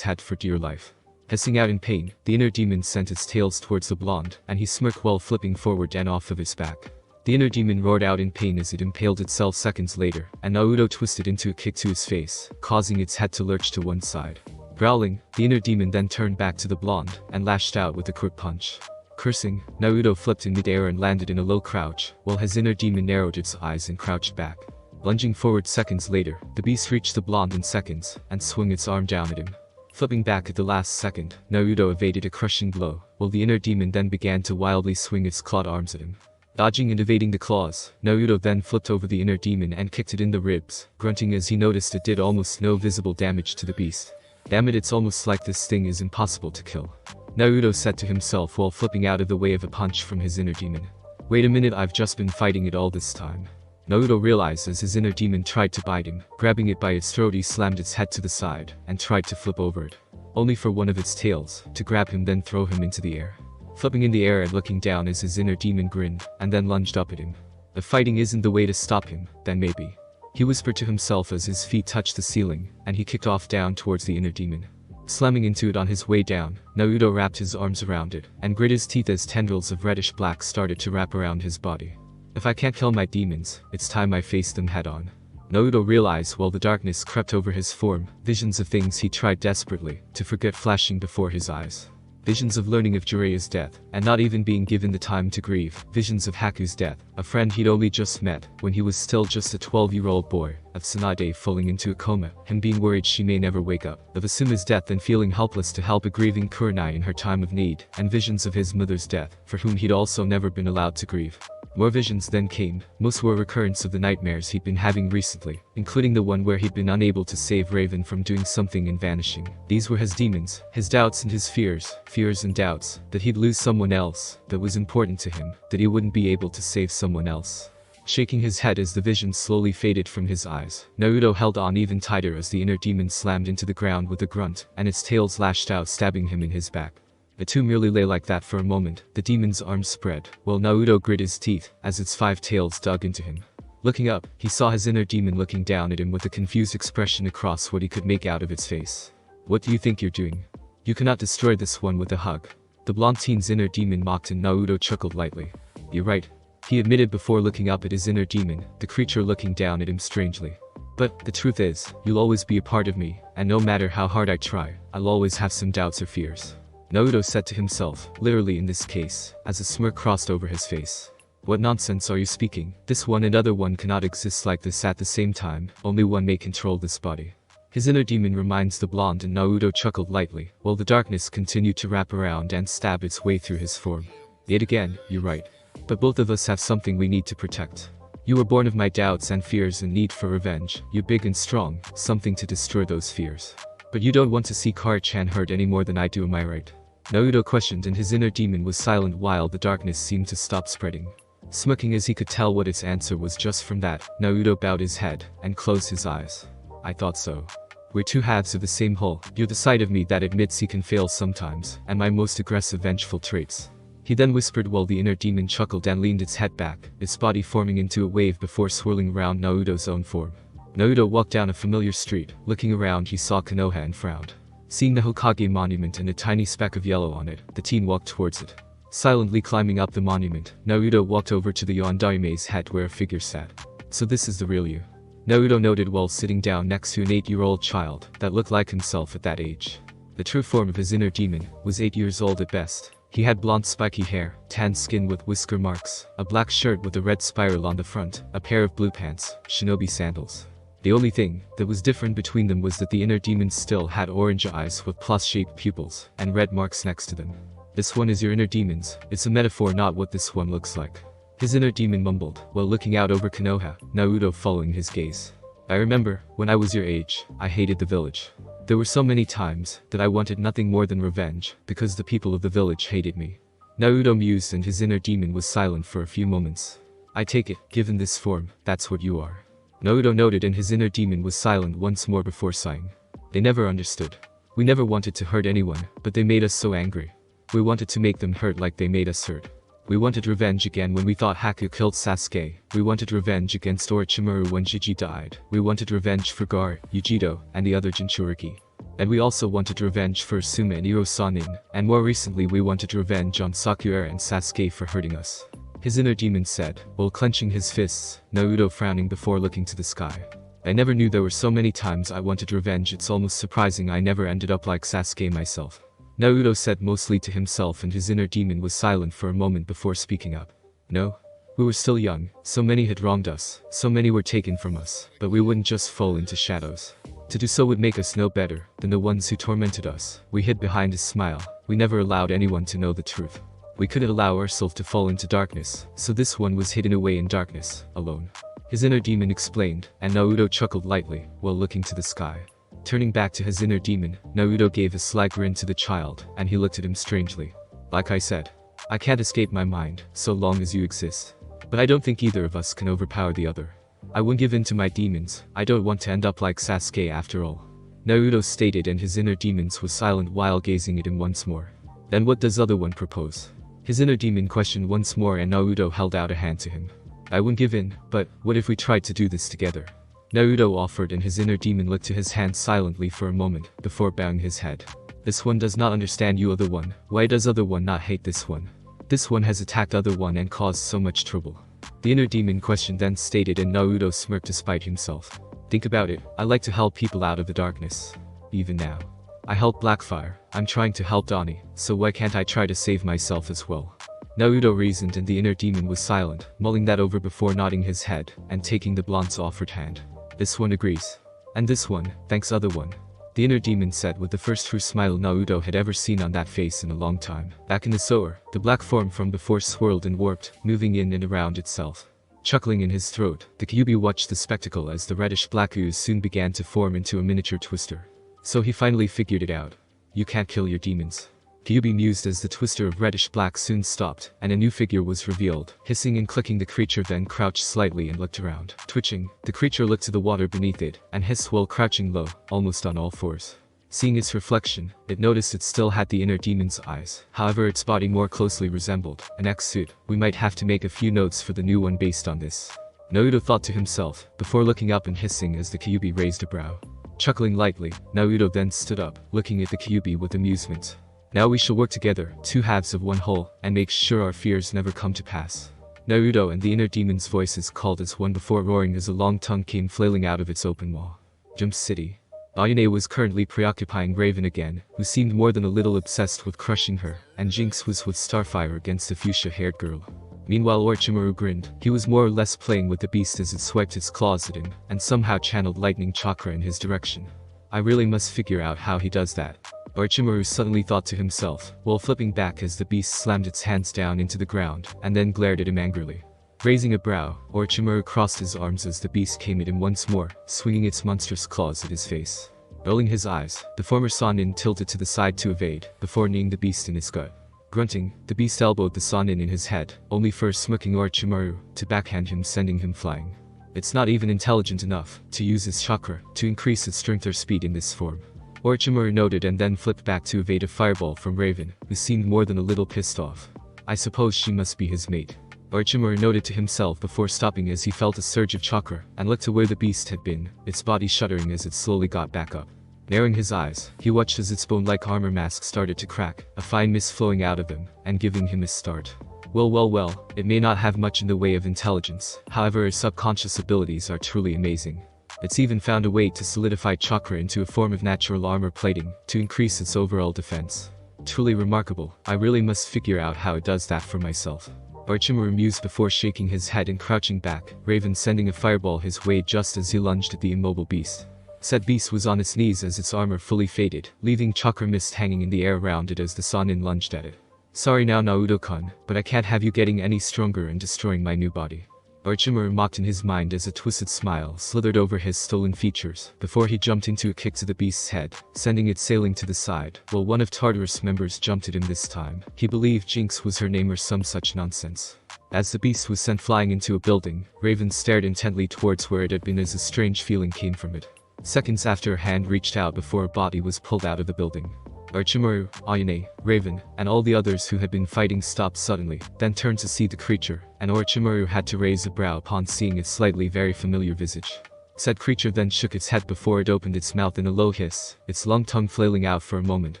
head for dear life. Hissing out in pain, the inner demon sent its tails towards the blonde, and he smirked while flipping forward and off of his back. The inner demon roared out in pain as it impaled itself seconds later, and Naruto twisted into a kick to his face, causing its head to lurch to one side. Growling, the inner demon then turned back to the blonde, and lashed out with a quick punch. Cursing, Naruto flipped in midair and landed in a low crouch, while his inner demon narrowed its eyes and crouched back. Lunging forward seconds later, the beast reached the blonde in seconds, and swung its arm down at him. Flipping back at the last second, Naruto evaded a crushing blow, while the inner demon then began to wildly swing its clawed arms at him. Dodging and evading the claws, Naruto then flipped over the inner demon and kicked it in the ribs, grunting as he noticed it did almost no visible damage to the beast. Damn it, it's almost like this thing is impossible to kill. Naruto said to himself while flipping out of the way of a punch from his inner demon. Wait a minute, I've just been fighting it all this time. Naruto realized as his inner demon tried to bite him. Grabbing it by its throat, he slammed its head to the side and tried to flip over it, only for one of its tails to grab him, then throw him into the air. Flipping in the air and looking down as his inner demon grinned and then lunged up at him. If fighting isn't the way to stop him, then maybe. He whispered to himself as his feet touched the ceiling, and he kicked off down towards the inner demon. Slamming into it on his way down, Naruto wrapped his arms around it and grit his teeth as tendrils of reddish black started to wrap around his body. If I can't kill my demons, it's time I face them head on. Naruto realized while the darkness crept over his form, visions of things he tried desperately to forget flashing before his eyes. Visions of learning of Jiraiya's death, and not even being given the time to grieve. Visions of Haku's death, a friend he'd only just met when he was still just a 12-year-old boy. Of Tsunade falling into a coma, him being worried she may never wake up. Of Asuma's death and feeling helpless to help a grieving Kurenai in her time of need. And visions of his mother's death, for whom he'd also never been allowed to grieve. More visions then came. Most were recurrence of the nightmares he'd been having recently, including the one where he'd been unable to save Raven from doing something and vanishing. These were his demons, his doubts and his fears and doubts, that he'd lose someone else that was important to him, that he wouldn't be able to save someone else. Shaking his head as the vision slowly faded from his eyes, Naruto held on even tighter as the inner demon slammed into the ground with a grunt, and its tails lashed out, stabbing him in his back. The two merely lay like that for a moment, the demon's arms spread, while Naruto grit his teeth as its 5 tails dug into him. Looking up, he saw his inner demon looking down at him with a confused expression across what he could make out of its face. "What do you think you're doing? You cannot destroy this one with a hug." The blonde teen's inner demon mocked, and Naruto chuckled lightly. "You're right," he admitted before looking up at his inner demon, the creature looking down at him strangely. "But the truth is, you'll always be a part of me, and no matter how hard I try, I'll always have some doubts or fears." Naruto said to himself, literally in this case, as a smirk crossed over his face. "What nonsense are you speaking? This one and other one cannot exist like this at the same time, only one may control this body." His inner demon reminds the blonde, and Naruto chuckled lightly, while the darkness continued to wrap around and stab its way through his form. "Yet again, you're right. But both of us have something we need to protect. You were born of my doubts and fears and need for revenge. You're big and strong, something to destroy those fears. But you don't want to see Kara-chan hurt any more than I do, am I right?" Naruto questioned, and his inner demon was silent while the darkness seemed to stop spreading. Smirking as he could tell what its answer was just from that, Naruto bowed his head and closed his eyes. "I thought so. We're two halves of the same whole. You're the side of me that admits he can fail sometimes, and my most aggressive vengeful traits." He then whispered while the inner demon chuckled and leaned its head back, its body forming into a wave before swirling around Naruto's own form. Naruto walked down a familiar street. Looking around, he saw Konoha and frowned. Seeing the Hokage monument and a tiny speck of yellow on it, the teen walked towards it. Silently climbing up the monument, Naruto walked over to the Yondarume's head where a figure sat. "So this is the real you?" Naruto noted while sitting down next to an 8-year-old child that looked like himself at that age. The true form of his inner demon was 8 years old at best. He had blonde spiky hair, tan skin with whisker marks, a black shirt with a red spiral on the front, a pair of blue pants, shinobi sandals. The only thing that was different between them was that the inner demon still had orange eyes with plus-shaped pupils, and red marks next to them. "This one is your inner demon's. It's a metaphor, not what this one looks like." His inner demon mumbled, while looking out over Konoha, Naruto following his gaze. "I remember, when I was your age, I hated the village. There were so many times that I wanted nothing more than revenge, because the people of the village hated me." Naruto mused, and his inner demon was silent for a few moments. "I take it, given this form, that's what you are." Naruto noted, and his inner demon was silent once more before sighing. "They never understood. We never wanted to hurt anyone, but they made us so angry. We wanted to make them hurt like they made us hurt. We wanted revenge again when we thought Haku killed Sasuke. We wanted revenge against Orochimaru when Jiji died. We wanted revenge for Gar, Yujito, and the other Jinchuriki. And we also wanted revenge for Asuma and Iro-sanin, and more recently we wanted revenge on Sakura and Sasuke for hurting us." His inner demon said, while clenching his fists, Naruto frowning before looking to the sky. "I never knew there were so many times I wanted revenge. It's almost surprising I never ended up like Sasuke myself." Naruto said mostly to himself, and his inner demon was silent for a moment before speaking up. "No. We were still young, so many had wronged us, so many were taken from us, but we wouldn't just fall into shadows. To do so would make us no better than the ones who tormented us. We hid behind his smile. We never allowed anyone to know the truth. We couldn't allow ourselves to fall into darkness, so this one was hidden away in darkness, alone." His inner demon explained, and Naruto chuckled lightly, while looking to the sky. Turning back to his inner demon, Naruto gave a sly grin to the child, and he looked at him strangely. "Like I said, I can't escape my mind, so long as you exist. But I don't think either of us can overpower the other. I won't give in to my demons. I don't want to end up like Sasuke after all. Naruto stated, and his inner demons was silent while gazing at him once more. Then what does other one propose? His inner demon questioned once more, and Naruto held out a hand to him. I won't give in, but what if we tried to do this together? Naruto offered, and his inner demon looked to his hand silently for a moment, before bowing his head. This one does not understand you, other one. Why does other one not hate this one? This one has attacked other one and caused so much trouble. The inner demon question then stated, and Naruto smirked despite himself. Think about it, I like to help people out of the darkness. Even now. I helped Blackfire, I'm trying to help Donnie, so why can't I try to save myself as well? Naruto reasoned, and the inner demon was silent, mulling that over before nodding his head, and taking the blonde's offered hand. This one agrees. And this one, thanks other one. The inner demon said, with the first true smile Naruto had ever seen on that face in a long time. Back in the sewer, the black form from before swirled and warped, moving in and around itself. Chuckling in his throat, the Kyuubi watched the spectacle as the reddish-black ooze soon began to form into a miniature twister. So he finally figured it out. You can't kill your demons. Kyuubi mused as the twister of reddish-black soon stopped, and a new figure was revealed. Hissing and clicking, the creature then crouched slightly and looked around. Twitching, the creature looked to the water beneath it, and hissed while crouching low, almost on all fours. Seeing its reflection, it noticed it still had the inner demon's eyes. However, its body more closely resembled an X-suit. We might have to make a few notes for the new one based on this. Naruto thought to himself, before looking up and hissing as the Kyuubi raised a brow. Chuckling lightly, Naruto then stood up, looking at the Kyuubi with amusement. Now we shall work together, two halves of one whole, and make sure our fears never come to pass. Naruto and the inner demon's voices called as one before roaring as a long tongue came flailing out of its open maw. Jump City. Ayane was currently preoccupying Raven again, who seemed more than a little obsessed with crushing her, and Jinx was with Starfire against the fuchsia-haired girl. Meanwhile, Orichimaru grinned. He was more or less playing with the beast as it swiped its claws at him, and somehow channeled lightning chakra in his direction. I really must figure out how he does that. Orichimaru suddenly thought to himself, while flipping back as the beast slammed its hands down into the ground, and then glared at him angrily. Raising a brow, Orichimaru crossed his arms as the beast came at him once more, swinging its monstrous claws at his face. Rolling his eyes, the former Sannin tilted to the side to evade, before kneeing the beast in his gut. Grunting, the beast elbowed the Sannin in his head, only first smirking Orichimaru, to backhand him, sending him flying. It's not even intelligent enough to use its chakra to increase its strength or speed in this form. Orichimaru noted and then flipped back to evade a fireball from Raven, who seemed more than a little pissed off. I suppose she must be his mate. Orichimaru noted to himself before stopping as he felt a surge of chakra, and looked to where the beast had been, its body shuddering as it slowly got back up. Narrowing his eyes, he watched as its bone-like armor mask started to crack, a fine mist flowing out of them, and giving him a start. Well, it may not have much in the way of intelligence, however its subconscious abilities are truly amazing. It's even found a way to solidify chakra into a form of natural armor plating, to increase its overall defense. Truly remarkable. I really must figure out how it does that for myself. Orichimaru mused before shaking his head and crouching back, Raven sending a fireball his way just as he lunged at the immobile beast. Said beast was on its knees as its armor fully faded, leaving chakra mist hanging in the air around it as the Sannin lunged at it. Sorry now Naruto-kun, but I can't have you getting any stronger and destroying my new body. Orichimaru mocked in his mind as a twisted smile slithered over his stolen features, before he jumped into a kick to the beast's head, sending it sailing to the side, while one of Tartarus' members jumped at him this time. He believed Jinx was her name or some such nonsense. As the beast was sent flying into a building, Raven stared intently towards where it had been as a strange feeling came from it. Seconds after, a hand reached out before a body was pulled out of the building. Orichimaru, Ayane, Raven, and all the others who had been fighting stopped suddenly, then turned to see the creature, and Orichimaru had to raise a brow upon seeing its slightly very familiar visage. Said creature then shook its head before it opened its mouth in a low hiss, its long tongue flailing out for a moment,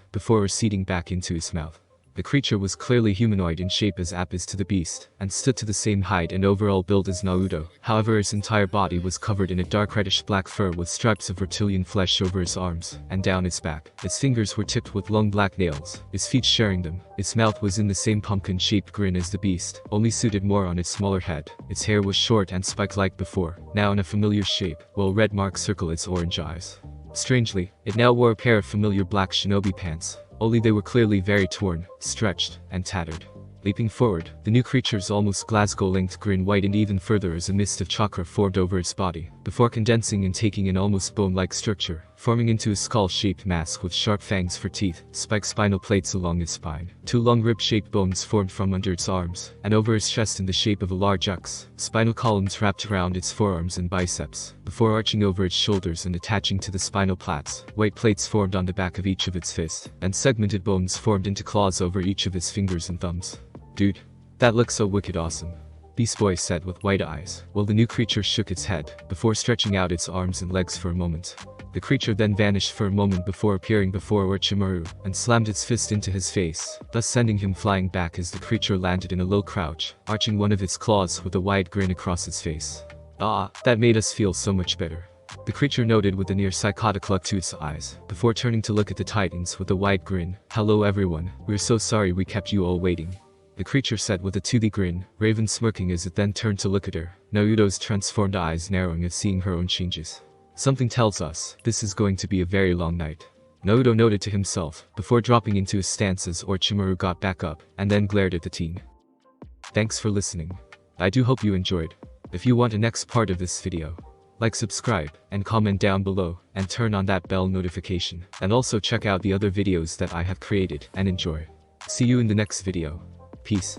before receding back into its mouth. The creature was clearly humanoid in shape as Apis to the beast, and stood to the same height and overall build as Naruto. However, its entire body was covered in a dark reddish-black fur with stripes of reptilian flesh over its arms, and down its back. Its fingers were tipped with long black nails, its feet sharing them. Its mouth was in the same pumpkin-shaped grin as the beast, only suited more on its smaller head. Its hair was short and spike-like before, now in a familiar shape, while red marks circle its orange eyes. Strangely, it now wore a pair of familiar black shinobi pants. Only they were clearly very torn, stretched, and tattered. Leaping forward, the new creature's almost Glasgow-length grin widened even further as a mist of chakra formed over its body. before condensing and taking an almost bone-like structure, forming into a skull-shaped mask with sharp fangs for teeth, spiked spinal plates along its spine, 2 long rib-shaped bones formed from under its arms, and over its chest in the shape of a large X, spinal columns wrapped around its forearms and biceps, before arching over its shoulders and attaching to the spinal plates, white plates formed on the back of each of its fists, and segmented bones formed into claws over each of its fingers and thumbs. Dude, that looks so wicked awesome, Beast Boy said with wide eyes, while the new creature shook its head, before stretching out its arms and legs for a moment. The creature then vanished for a moment before appearing before Orichimaru, and slammed its fist into his face, thus sending him flying back as the creature landed in a low crouch, arching one of its claws with a wide grin across its face. Ah, that made us feel so much better, the creature noted with a near psychotic look to its eyes, before turning to look at the Titans with a wide grin. Hello everyone, we're so sorry we kept you all waiting, the creature said with a toothy grin, Raven smirking as it then turned to look at her, Naruto's transformed eyes narrowing as seeing her own changes. Something tells us, this is going to be a very long night, Naruto noted to himself, before dropping into his stance as Orichimaru got back up, and then glared at the teen. Thanks for listening. I do hope you enjoyed. If you want a next part of this video, like, subscribe, and comment down below, and turn on that bell notification, and also check out the other videos that I have created, and enjoy. See you in the next video. Peace.